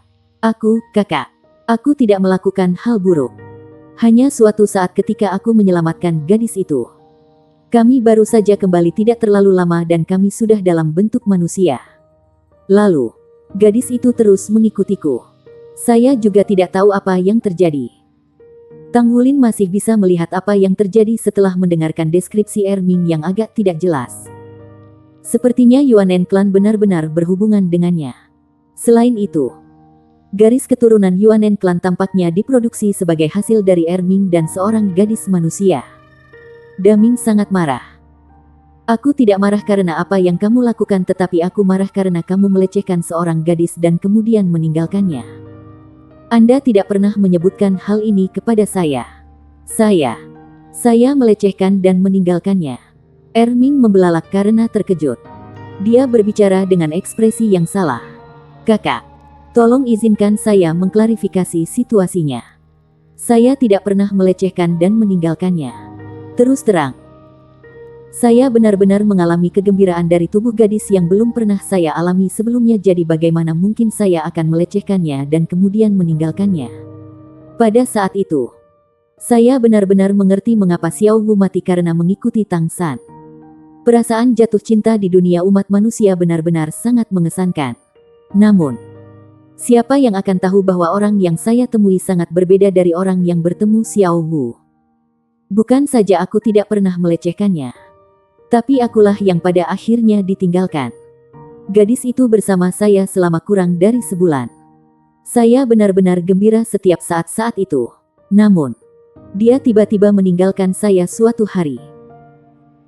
Kakak. Aku tidak melakukan hal buruk. Hanya suatu saat ketika aku menyelamatkan gadis itu. Kami baru saja kembali tidak terlalu lama dan kami sudah dalam bentuk manusia. Lalu, gadis itu terus mengikutiku. Saya juga tidak tahu apa yang terjadi. Tang Wulin masih bisa melihat apa yang terjadi setelah mendengarkan deskripsi Erming yang agak tidak jelas. Sepertinya Yuanen Clan benar-benar berhubungan dengannya. Selain itu, garis keturunan Yuanen Clan tampaknya diproduksi sebagai hasil dari Erming dan seorang gadis manusia. Daming sangat marah. Aku tidak marah karena apa yang kamu lakukan tetapi aku marah karena kamu melecehkan seorang gadis dan kemudian meninggalkannya. Anda tidak pernah menyebutkan hal ini kepada saya. Saya melecehkan dan meninggalkannya. Erming membelalak karena terkejut. Dia berbicara dengan ekspresi yang salah. Kakak. Tolong izinkan saya mengklarifikasi situasinya. Saya tidak pernah melecehkan dan meninggalkannya. Terus terang, saya benar-benar mengalami kegembiraan dari tubuh gadis yang belum pernah saya alami sebelumnya. Jadi bagaimana mungkin saya akan melecehkannya dan kemudian meninggalkannya? Pada saat itu, saya benar-benar mengerti mengapa Xiao Wu mati karena mengikuti Tang San. Perasaan jatuh cinta di dunia umat manusia benar-benar sangat mengesankan. Namun, siapa yang akan tahu bahwa orang yang saya temui sangat berbeda dari orang yang bertemu Xiao Wu. Bukan saja aku tidak pernah melecehkannya, tapi akulah yang pada akhirnya ditinggalkan. Gadis itu bersama saya selama kurang dari sebulan. Saya benar-benar gembira setiap saat-saat itu. Namun, dia tiba-tiba meninggalkan saya suatu hari.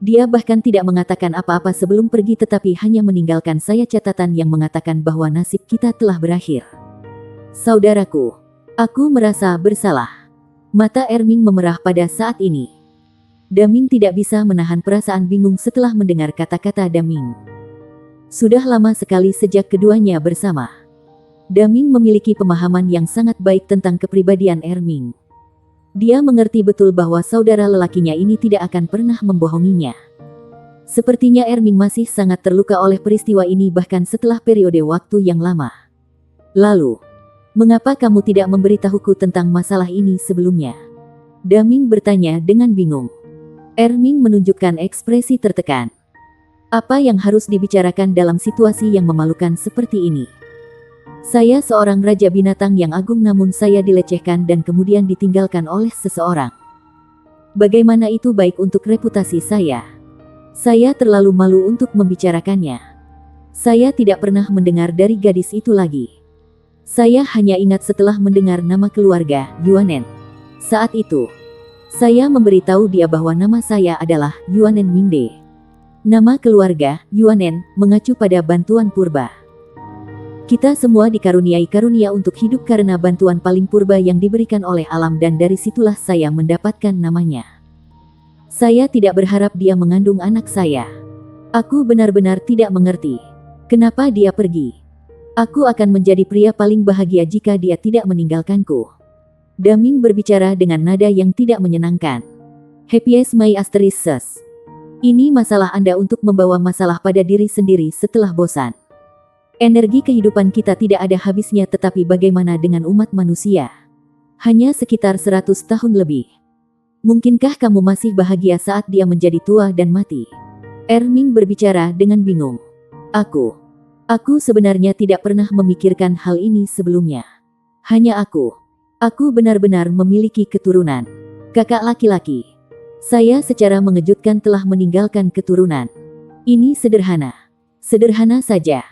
Dia bahkan tidak mengatakan apa-apa sebelum pergi tetapi hanya meninggalkan saya catatan yang mengatakan bahwa nasib kita telah berakhir. Saudaraku, aku merasa bersalah. Mata Erming memerah pada saat ini. Daming tidak bisa menahan perasaan bingung setelah mendengar kata-kata Daming. Sudah lama sekali sejak keduanya bersama. Daming memiliki pemahaman yang sangat baik tentang kepribadian Erming. Dia mengerti betul bahwa saudara lelakinya ini tidak akan pernah membohonginya. Sepertinya Erming masih sangat terluka oleh peristiwa ini bahkan setelah periode waktu yang lama. Lalu, mengapa kamu tidak memberitahuku tentang masalah ini sebelumnya? Daming bertanya dengan bingung. Erming menunjukkan ekspresi tertekan. Apa yang harus dibicarakan dalam situasi yang memalukan seperti ini? Saya seorang raja binatang yang agung namun saya dilecehkan dan kemudian ditinggalkan oleh seseorang. Bagaimana itu baik untuk reputasi saya? Saya terlalu malu untuk membicarakannya. Saya tidak pernah mendengar dari gadis itu lagi. Saya hanya ingat setelah mendengar nama keluarga, Yuanen. Saat itu, saya memberitahu dia bahwa nama saya adalah Yuanen Mingde. Nama keluarga, Yuanen, mengacu pada bantuan purba. Kita semua dikaruniai karunia untuk hidup karena bantuan paling purba yang diberikan oleh alam dan dari situlah saya mendapatkan namanya. Saya tidak berharap dia mengandung anak saya. Aku benar-benar tidak mengerti. Kenapa dia pergi? Aku akan menjadi pria paling bahagia jika dia tidak meninggalkanku. Daming berbicara dengan nada yang tidak menyenangkan. Happiest my asterisks. Ini masalah Anda untuk membawa masalah pada diri sendiri setelah bosan. Energi kehidupan kita tidak ada habisnya tetapi bagaimana dengan umat manusia? Hanya sekitar 100 tahun lebih. Mungkinkah kamu masih bahagia saat dia menjadi tua dan mati? Erming berbicara dengan bingung. Aku sebenarnya tidak pernah memikirkan hal ini sebelumnya. Hanya aku benar-benar memiliki keturunan. Kakak laki-laki. Saya secara mengejutkan telah meninggalkan keturunan. Ini sederhana saja.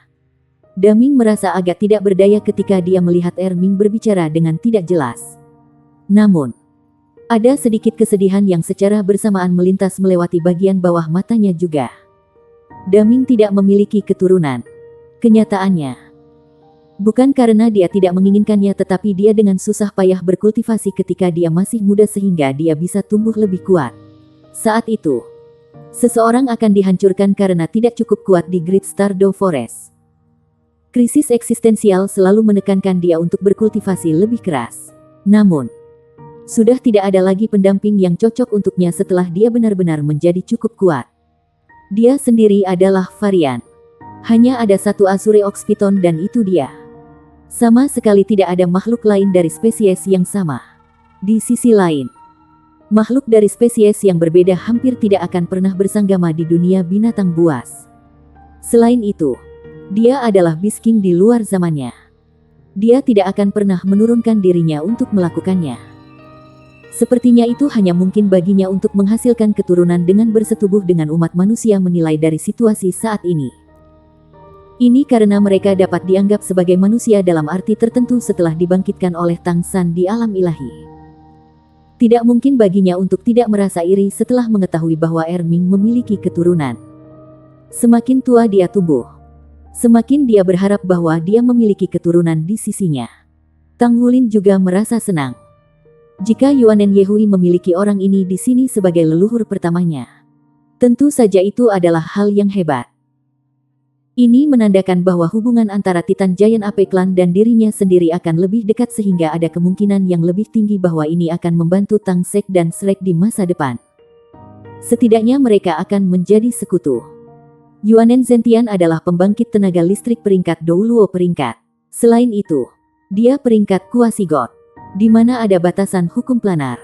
Daming merasa agak tidak berdaya ketika dia melihat Erming berbicara dengan tidak jelas. Namun, ada sedikit kesedihan yang secara bersamaan melintas melewati bagian bawah matanya juga. Daming tidak memiliki keturunan. Kenyataannya, bukan karena dia tidak menginginkannya tetapi dia dengan susah payah berkultivasi ketika dia masih muda sehingga dia bisa tumbuh lebih kuat. Saat itu, seseorang akan dihancurkan karena tidak cukup kuat di Great Stardew Forest. Krisis eksistensial selalu menekankan dia untuk berkultivasi lebih keras. Namun, sudah tidak ada lagi pendamping yang cocok untuknya setelah dia benar-benar menjadi cukup kuat. Dia sendiri adalah varian. Hanya ada satu Azure Oxpiton dan itu dia. Sama sekali tidak ada makhluk lain dari spesies yang sama. Di sisi lain, makhluk dari spesies yang berbeda hampir tidak akan pernah bersanggama di dunia binatang buas. Selain itu, dia adalah Beast King di luar zamannya. Dia tidak akan pernah menurunkan dirinya untuk melakukannya. Sepertinya itu hanya mungkin baginya untuk menghasilkan keturunan dengan bersetubuh dengan umat manusia menilai dari situasi saat ini. Ini karena mereka dapat dianggap sebagai manusia dalam arti tertentu setelah dibangkitkan oleh Tang San di alam ilahi. Tidak mungkin baginya untuk tidak merasa iri setelah mengetahui bahwa Erming memiliki keturunan. Semakin tua dia tumbuh, semakin dia berharap bahwa dia memiliki keturunan di sisinya. Tang Wulin juga merasa senang. Jika Yuanen Yehui memiliki orang ini di sini sebagai leluhur pertamanya, tentu saja itu adalah hal yang hebat. Ini menandakan bahwa hubungan antara Titan Giant Ape Clan dan dirinya sendiri akan lebih dekat sehingga ada kemungkinan yang lebih tinggi bahwa ini akan membantu Tang Sek dan Shrek di masa depan. Setidaknya mereka akan menjadi sekutu. Yuanen Zentian adalah pembangkit tenaga listrik peringkat Douluo peringkat. Selain itu, dia peringkat Kuasi God, di mana ada batasan hukum planar.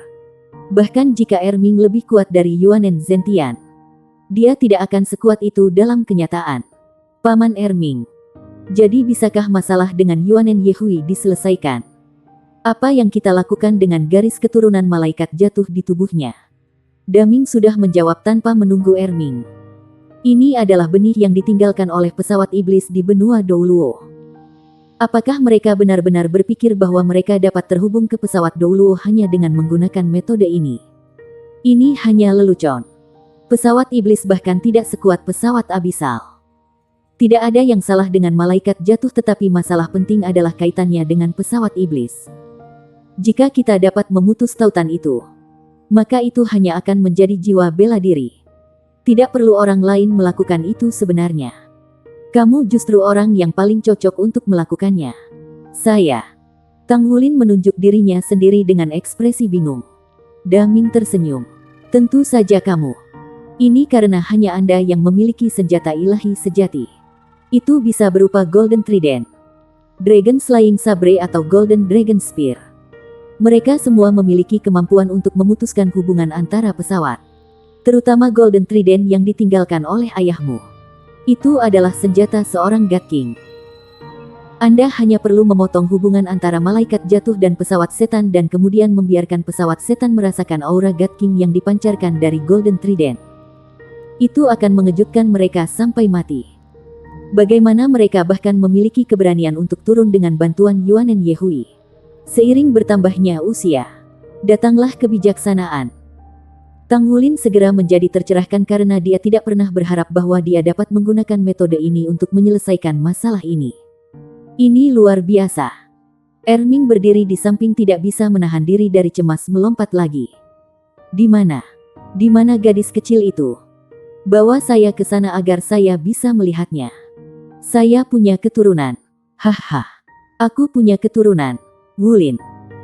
Bahkan jika Erming lebih kuat dari Yuanen Zentian, dia tidak akan sekuat itu dalam kenyataan. Paman Erming. Jadi bisakah masalah dengan Yuanen Yehui diselesaikan? Apa yang kita lakukan dengan garis keturunan malaikat jatuh di tubuhnya? Daming sudah menjawab tanpa menunggu Erming. Ini adalah benih yang ditinggalkan oleh pesawat iblis di benua Douluo. Apakah mereka benar-benar berpikir bahwa mereka dapat terhubung ke pesawat Douluo hanya dengan menggunakan metode ini? Ini hanya lelucon. Pesawat iblis bahkan tidak sekuat pesawat abisal. Tidak ada yang salah dengan malaikat jatuh, tetapi masalah penting adalah kaitannya dengan pesawat iblis. Jika kita dapat memutus tautan itu, maka itu hanya akan menjadi jiwa bela diri. Tidak perlu orang lain melakukan itu sebenarnya. Kamu justru orang yang paling cocok untuk melakukannya. Saya. Tang Wulin menunjuk dirinya sendiri dengan ekspresi bingung. Daming tersenyum. Tentu saja kamu. Ini karena hanya Anda yang memiliki senjata ilahi sejati. Itu bisa berupa Golden Trident, Dragon Slaying Sabre atau Golden Dragon Spear. Mereka semua memiliki kemampuan untuk memutuskan hubungan antara pesawat. Terutama Golden Trident yang ditinggalkan oleh ayahmu. Itu adalah senjata seorang God King. Anda hanya perlu memotong hubungan antara malaikat jatuh dan pesawat setan dan kemudian membiarkan pesawat setan merasakan aura God King yang dipancarkan dari Golden Trident. Itu akan mengejutkan mereka sampai mati. Bagaimana mereka bahkan memiliki keberanian untuk turun dengan bantuan Yuanen Yehui. Seiring bertambahnya usia, datanglah kebijaksanaan. Tang Wulin segera menjadi tercerahkan karena dia tidak pernah berharap bahwa dia dapat menggunakan metode ini untuk menyelesaikan masalah ini. Ini luar biasa. Erming berdiri di samping tidak bisa menahan diri dari cemas melompat lagi. Di mana? Di mana gadis kecil itu? Bawa saya ke sana agar saya bisa melihatnya. Saya punya keturunan. Haha. Aku punya keturunan. Wulin.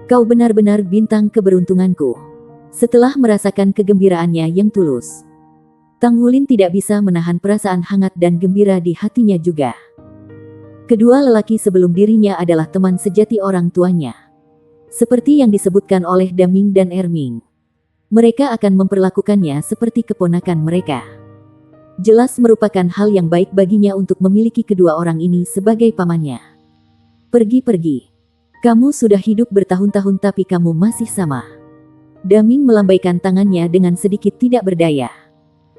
Kau benar-benar bintang keberuntunganku. Setelah merasakan kegembiraannya yang tulus, Tang Wulin tidak bisa menahan perasaan hangat dan gembira di hatinya juga. Kedua lelaki sebelum dirinya adalah teman sejati orang tuanya. Seperti yang disebutkan oleh Daming dan Erming. Mereka akan memperlakukannya seperti keponakan mereka. Jelas merupakan hal yang baik baginya untuk memiliki kedua orang ini sebagai pamannya. Pergi-pergi. Kamu sudah hidup bertahun-tahun tapi kamu masih sama. Daming melambaikan tangannya dengan sedikit tidak berdaya.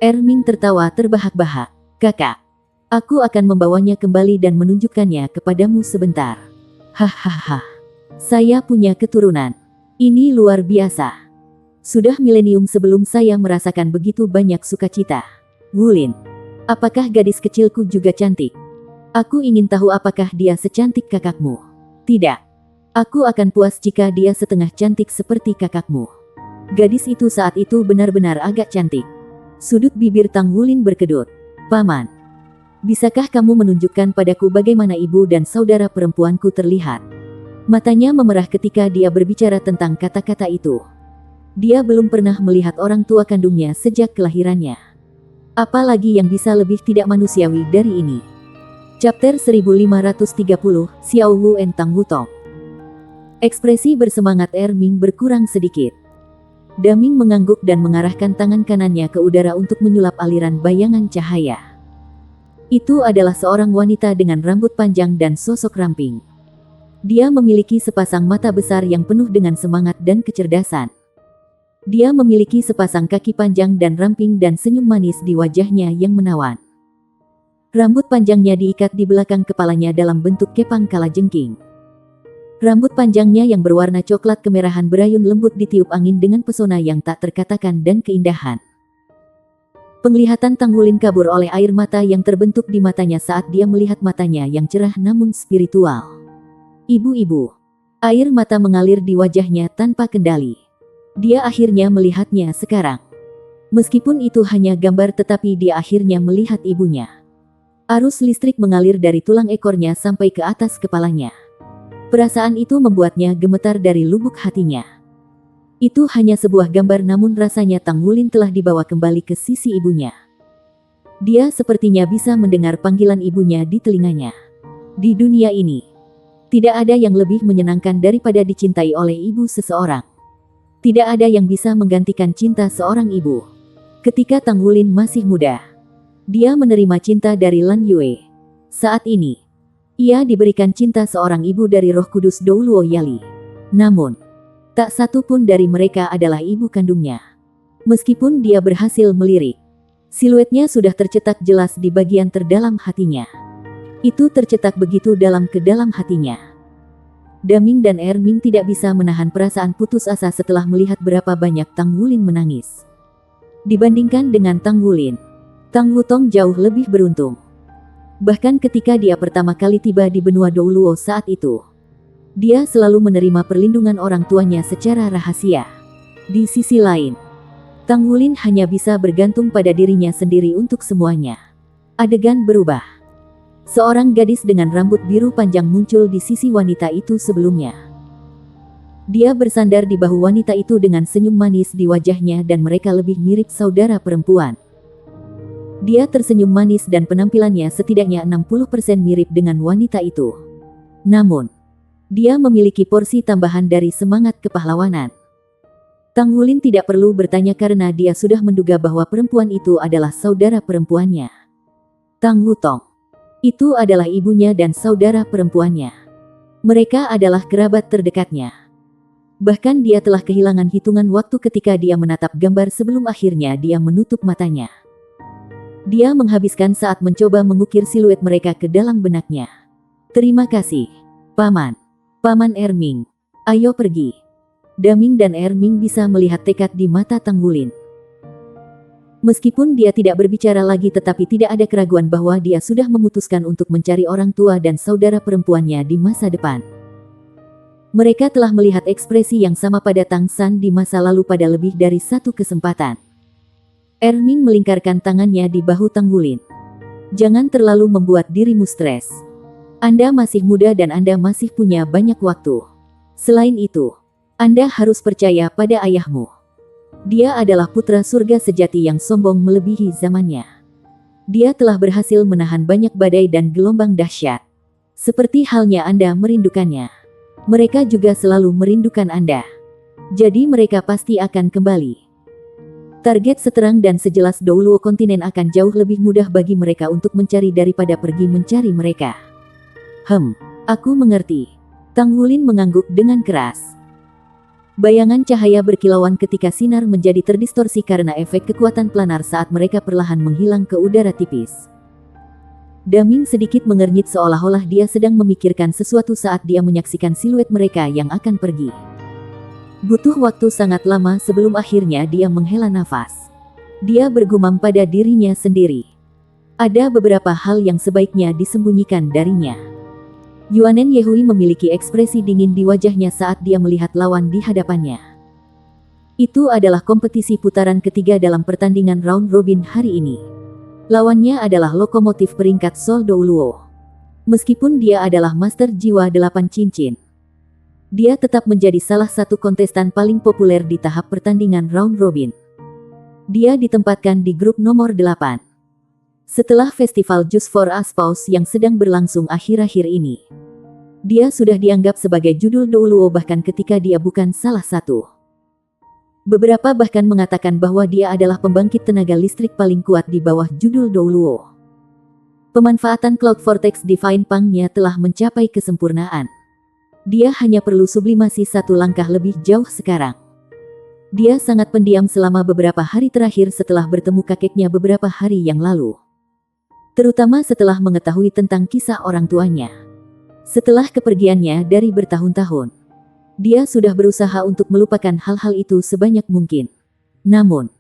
Erming tertawa terbahak-bahak. Kakak, aku akan membawanya kembali dan menunjukkannya kepadamu sebentar. Hahaha. Saya punya keturunan. Ini luar biasa. Sudah milenium sebelum saya merasakan begitu banyak sukacita. Wulin, apakah gadis kecilku juga cantik? Aku ingin tahu apakah dia secantik kakakmu. Tidak. Aku akan puas jika dia setengah cantik seperti kakakmu. Gadis itu saat itu benar-benar agak cantik. Sudut bibir Tang Wulin berkedut. Paman, bisakah kamu menunjukkan padaku bagaimana ibu dan saudara perempuanku terlihat? Matanya memerah ketika dia berbicara tentang kata-kata itu. Dia belum pernah melihat orang tua kandungnya sejak kelahirannya. Apalagi yang bisa lebih tidak manusiawi dari ini. Chapter 1530, Xiao Wu and Tang Wutong. Ekspresi bersemangat Erming berkurang sedikit. Daming mengangguk dan mengarahkan tangan kanannya ke udara untuk menyulap aliran bayangan cahaya. Itu adalah seorang wanita dengan rambut panjang dan sosok ramping. Dia memiliki sepasang mata besar yang penuh dengan semangat dan kecerdasan. Dia memiliki sepasang kaki panjang dan ramping dan senyum manis di wajahnya yang menawan. Rambut panjangnya diikat di belakang kepalanya dalam bentuk kepang kalajengking. Rambut panjangnya yang berwarna coklat kemerahan berayun lembut ditiup angin dengan pesona yang tak terkatakan dan keindahan. Penglihatan Tang Wulin kabur oleh air mata yang terbentuk di matanya saat dia melihat matanya yang cerah namun spiritual. Ibu-ibu. Air mata mengalir di wajahnya tanpa kendali. Dia akhirnya melihatnya sekarang. Meskipun itu hanya gambar tetapi dia akhirnya melihat ibunya. Arus listrik mengalir dari tulang ekornya sampai ke atas kepalanya. Perasaan itu membuatnya gemetar dari lubuk hatinya. Itu hanya sebuah gambar namun rasanya Tang Wulin telah dibawa kembali ke sisi ibunya. Dia sepertinya bisa mendengar panggilan ibunya di telinganya. Di dunia ini, tidak ada yang lebih menyenangkan daripada dicintai oleh ibu seseorang. Tidak ada yang bisa menggantikan cinta seorang ibu. Ketika Tang Wulin masih muda, dia menerima cinta dari Lan Yue. Saat ini, ia diberikan cinta seorang ibu dari Roh Kudus Douluo Yali. Namun, tak satu pun dari mereka adalah ibu kandungnya. Meskipun dia berhasil melirik, siluetnya sudah tercetak jelas di bagian terdalam hatinya. Itu tercetak begitu dalam ke dalam hatinya. Daming dan Erming tidak bisa menahan perasaan putus asa setelah melihat berapa banyak Tang Wulin menangis. Dibandingkan dengan Tang Wulin, Tang Wutong jauh lebih beruntung. Bahkan ketika dia pertama kali tiba di benua Douluo saat itu, dia selalu menerima perlindungan orang tuanya secara rahasia. Di sisi lain, Tang Wulin hanya bisa bergantung pada dirinya sendiri untuk semuanya. Adegan berubah. Seorang gadis dengan rambut biru panjang muncul di sisi wanita itu sebelumnya. Dia bersandar di bahu wanita itu dengan senyum manis di wajahnya dan mereka lebih mirip saudara perempuan. Dia tersenyum manis dan penampilannya setidaknya 60% mirip dengan wanita itu. Namun, dia memiliki porsi tambahan dari semangat kepahlawanan. Tang Wulin tidak perlu bertanya karena dia sudah menduga bahwa perempuan itu adalah saudara perempuannya. Tang Wutong. Itu adalah ibunya dan saudara perempuannya. Mereka adalah kerabat terdekatnya. Bahkan dia telah kehilangan hitungan waktu ketika dia menatap gambar sebelum akhirnya dia menutup matanya. Dia menghabiskan saat mencoba mengukir siluet mereka ke dalam benaknya. Terima kasih, Paman. Paman Erming. Ayo pergi. Daming dan Erming bisa melihat tekad di mata Tang Wulin. Meskipun dia tidak berbicara lagi tetapi tidak ada keraguan bahwa dia sudah memutuskan untuk mencari orang tua dan saudara perempuannya di masa depan. Mereka telah melihat ekspresi yang sama pada Tang San di masa lalu pada lebih dari satu kesempatan. Erming melingkarkan tangannya di bahu Tang Wulin. Jangan terlalu membuat dirimu stres. Anda masih muda dan Anda masih punya banyak waktu. Selain itu, Anda harus percaya pada ayahmu. Dia adalah putra surga sejati yang sombong melebihi zamannya. Dia telah berhasil menahan banyak badai dan gelombang dahsyat. Seperti halnya Anda merindukannya. Mereka juga selalu merindukan Anda. Jadi mereka pasti akan kembali. Target seterang dan sejelas Douluo kontinen akan jauh lebih mudah bagi mereka untuk mencari daripada pergi mencari mereka. Aku mengerti. Tang Wulin mengangguk dengan keras. Bayangan cahaya berkilauan ketika sinar menjadi terdistorsi karena efek kekuatan planar saat mereka perlahan menghilang ke udara tipis. Daming sedikit mengernyit seolah-olah dia sedang memikirkan sesuatu saat dia menyaksikan siluet mereka yang akan pergi. Butuh waktu sangat lama sebelum akhirnya dia menghela nafas. Dia bergumam pada dirinya sendiri. Ada beberapa hal yang sebaiknya disembunyikan darinya. Yuanen Yehui memiliki ekspresi dingin di wajahnya saat dia melihat lawan di hadapannya. Itu adalah kompetisi putaran ketiga dalam pertandingan round robin hari ini. Lawannya adalah lokomotif peringkat Seoul Douluo. Meskipun dia adalah master jiwa 8 cincin, dia tetap menjadi salah satu kontestan paling populer di tahap pertandingan round robin. Dia ditempatkan di grup nomor 8. Setelah festival Just for Aspause yang sedang berlangsung akhir-akhir ini, dia sudah dianggap sebagai judul Douluo bahkan ketika dia bukan salah satu. Beberapa bahkan mengatakan bahwa dia adalah pembangkit tenaga listrik paling kuat di bawah judul Douluo. Pemanfaatan Cloud Vortex Divine Pang-nya telah mencapai kesempurnaan. Dia hanya perlu sublimasi satu langkah lebih jauh sekarang. Dia sangat pendiam selama beberapa hari terakhir setelah bertemu kakeknya beberapa hari yang lalu. Terutama setelah mengetahui tentang kisah orang tuanya. Setelah kepergiannya dari bertahun-tahun, dia sudah berusaha untuk melupakan hal-hal itu sebanyak mungkin. Namun,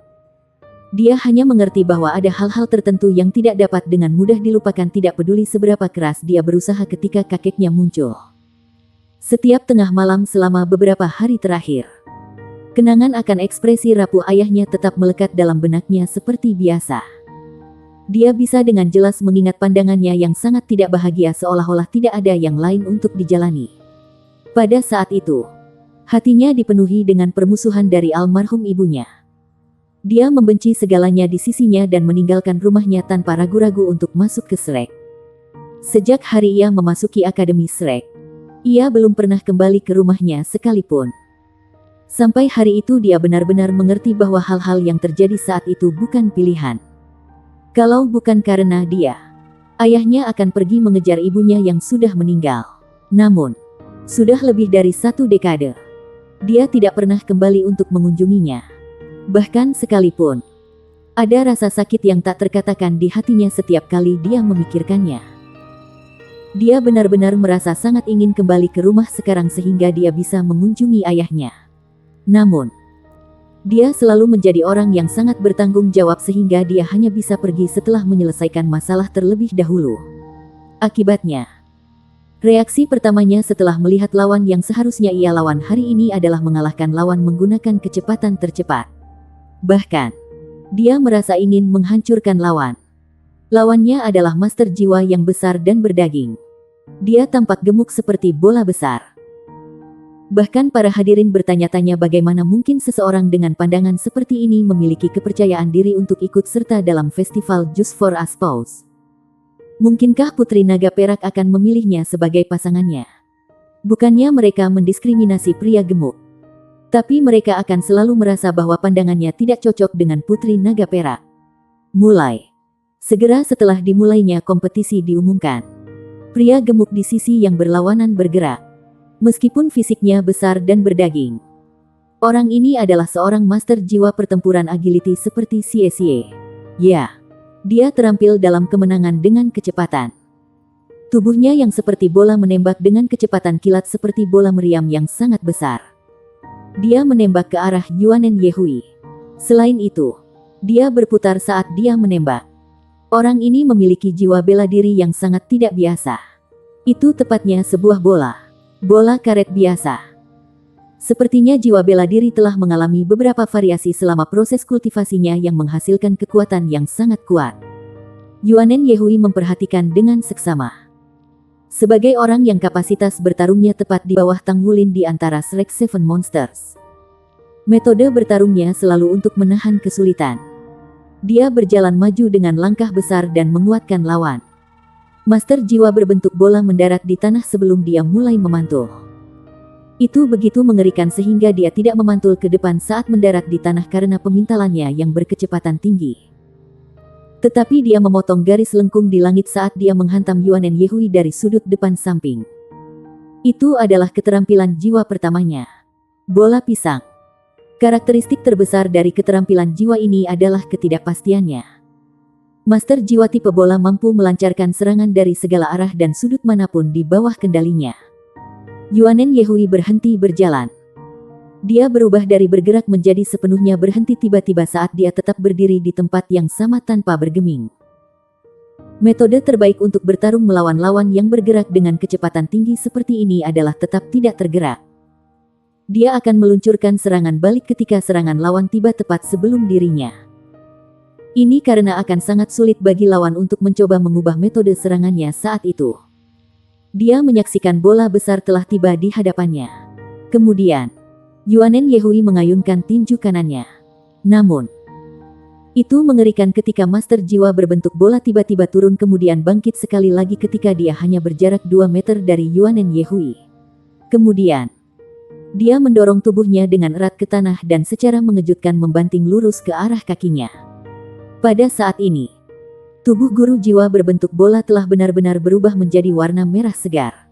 dia hanya mengerti bahwa ada hal-hal tertentu yang tidak dapat dengan mudah dilupakan tidak peduli seberapa keras dia berusaha ketika kakeknya muncul. Setiap tengah malam selama beberapa hari terakhir, kenangan akan ekspresi rapuh ayahnya tetap melekat dalam benaknya seperti biasa. Dia bisa dengan jelas mengingat pandangannya yang sangat tidak bahagia seolah-olah tidak ada yang lain untuk dijalani. Pada saat itu, hatinya dipenuhi dengan permusuhan dari almarhum ibunya. Dia membenci segalanya di sisinya dan meninggalkan rumahnya tanpa ragu-ragu untuk masuk ke Shrek. Sejak hari ia memasuki Akademi Shrek, ia belum pernah kembali ke rumahnya sekalipun. Sampai hari itu dia benar-benar mengerti bahwa hal-hal yang terjadi saat itu bukan pilihan. Kalau bukan karena dia, ayahnya akan pergi mengejar ibunya yang sudah meninggal. Namun, sudah lebih dari 1 dekade, dia tidak pernah kembali untuk mengunjunginya. Bahkan sekalipun, ada rasa sakit yang tak terkatakan di hatinya setiap kali dia memikirkannya. Dia benar-benar merasa sangat ingin kembali ke rumah sekarang sehingga dia bisa mengunjungi ayahnya. Namun, Dia selalu menjadi orang yang sangat bertanggung jawab sehingga dia hanya bisa pergi setelah menyelesaikan masalah terlebih dahulu. Akibatnya, reaksi pertamanya setelah melihat lawan yang seharusnya ia lawan hari ini adalah mengalahkan lawan menggunakan kecepatan tercepat. Bahkan, dia merasa ingin menghancurkan lawan. Lawannya adalah master jiwa yang besar dan berdaging. Dia tampak gemuk seperti bola besar. Bahkan para hadirin bertanya-tanya bagaimana mungkin seseorang dengan pandangan seperti ini memiliki kepercayaan diri untuk ikut serta dalam festival Just for a Spouse. Mungkinkah Putri Naga Perak akan memilihnya sebagai pasangannya? Bukannya mereka mendiskriminasi pria gemuk, tapi mereka akan selalu merasa bahwa pandangannya tidak cocok dengan Putri Naga Perak. Segera setelah dimulainya kompetisi diumumkan, pria gemuk di sisi yang berlawanan bergerak. Meskipun fisiknya besar dan berdaging, orang ini adalah seorang master jiwa pertempuran agility seperti Xie. Ya, dia terampil dalam kemenangan dengan kecepatan. Tubuhnya yang seperti bola menembak dengan kecepatan kilat seperti bola meriam yang sangat besar. Dia menembak ke arah Yuanen Yehui. Selain itu, dia berputar saat dia menembak. Orang ini memiliki jiwa bela diri yang sangat tidak biasa. Itu tepatnya sebuah bola karet biasa. Sepertinya jiwa bela diri telah mengalami beberapa variasi selama proses kultivasinya yang menghasilkan kekuatan yang sangat kuat. Yuanen Yehui memperhatikan dengan seksama. Sebagai orang yang kapasitas bertarungnya tepat di bawah Tang Wulin di antara Shrek Seven Monsters, metode bertarungnya selalu untuk menahan kesulitan. Dia berjalan maju dengan langkah besar dan menguatkan lawan. Master jiwa berbentuk bola mendarat di tanah sebelum dia mulai memantul. Itu begitu mengerikan sehingga dia tidak memantul ke depan saat mendarat di tanah karena pemintalannya yang berkecepatan tinggi. Tetapi dia memotong garis lengkung di langit saat dia menghantam Yuanen Yehui dari sudut depan samping. Itu adalah keterampilan jiwa pertamanya. Bola pisang. Karakteristik terbesar dari keterampilan jiwa ini adalah ketidakpastiannya. Master jiwa tipe bola mampu melancarkan serangan dari segala arah dan sudut manapun di bawah kendalinya. Yuanen Yehui berhenti berjalan. Dia berubah dari bergerak menjadi sepenuhnya berhenti tiba-tiba saat dia tetap berdiri di tempat yang sama tanpa bergeming. Metode terbaik untuk bertarung melawan lawan yang bergerak dengan kecepatan tinggi seperti ini adalah tetap tidak tergerak. Dia akan meluncurkan serangan balik ketika serangan lawan tiba tepat sebelum dirinya. Ini karena akan sangat sulit bagi lawan untuk mencoba mengubah metode serangannya saat itu. Dia menyaksikan bola besar telah tiba di hadapannya. Kemudian, Yuanen Yehui mengayunkan tinju kanannya. Namun, itu mengerikan ketika master jiwa berbentuk bola tiba-tiba turun kemudian bangkit sekali lagi ketika dia hanya berjarak 2 meter dari Yuanen Yehui. Kemudian, dia mendorong tubuhnya dengan erat ke tanah dan secara mengejutkan membanting lurus ke arah kakinya. Pada saat ini, tubuh guru jiwa berbentuk bola telah benar-benar berubah menjadi warna merah segar.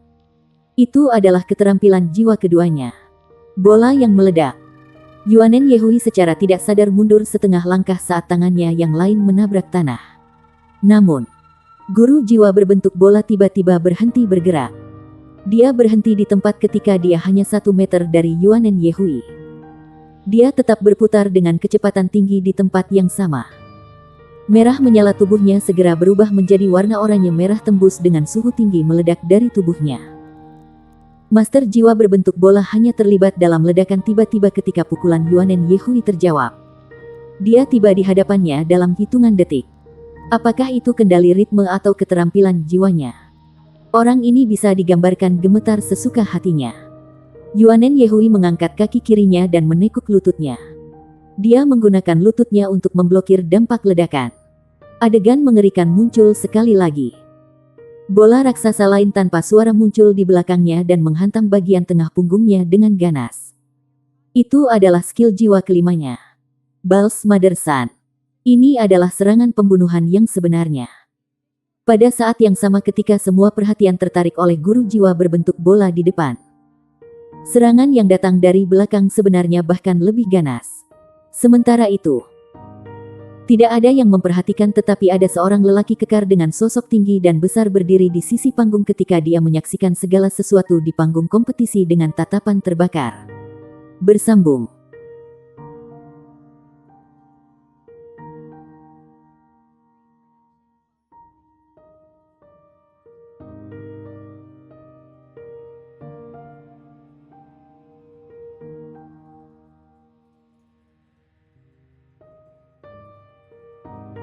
Itu adalah keterampilan jiwa keduanya. Bola yang meledak. Yuanen Yehui secara tidak sadar mundur setengah langkah saat tangannya yang lain menabrak tanah. Namun, guru jiwa berbentuk bola tiba-tiba berhenti bergerak. Dia berhenti di tempat ketika dia hanya 1 meter dari Yuanen Yehui. Dia tetap berputar dengan kecepatan tinggi di tempat yang sama. Merah menyala tubuhnya segera berubah menjadi warna oranye merah tembus dengan suhu tinggi meledak dari tubuhnya. Master jiwa berbentuk bola hanya terlibat dalam ledakan tiba-tiba ketika pukulan Yuanen Yehui terjawab. Dia tiba di hadapannya dalam hitungan detik. Apakah itu kendali ritme atau keterampilan jiwanya? Orang ini bisa digambarkan gemetar sesuka hatinya. Yuanen Yehui mengangkat kaki kirinya dan menekuk lututnya. Dia menggunakan lututnya untuk memblokir dampak ledakan. Adegan mengerikan muncul sekali lagi. Bola raksasa lain tanpa suara muncul di belakangnya dan menghantam bagian tengah punggungnya dengan ganas. Itu adalah skill jiwa kelimanya. Bal's Mother Sun. Ini adalah serangan pembunuhan yang sebenarnya. Pada saat yang sama ketika semua perhatian tertarik oleh guru jiwa berbentuk bola di depan, serangan yang datang dari belakang sebenarnya bahkan lebih ganas. Sementara itu, tidak ada yang memperhatikan tetapi ada seorang lelaki kekar dengan sosok tinggi dan besar berdiri di sisi panggung ketika dia menyaksikan segala sesuatu di panggung kompetisi dengan tatapan terbakar. Bersambung.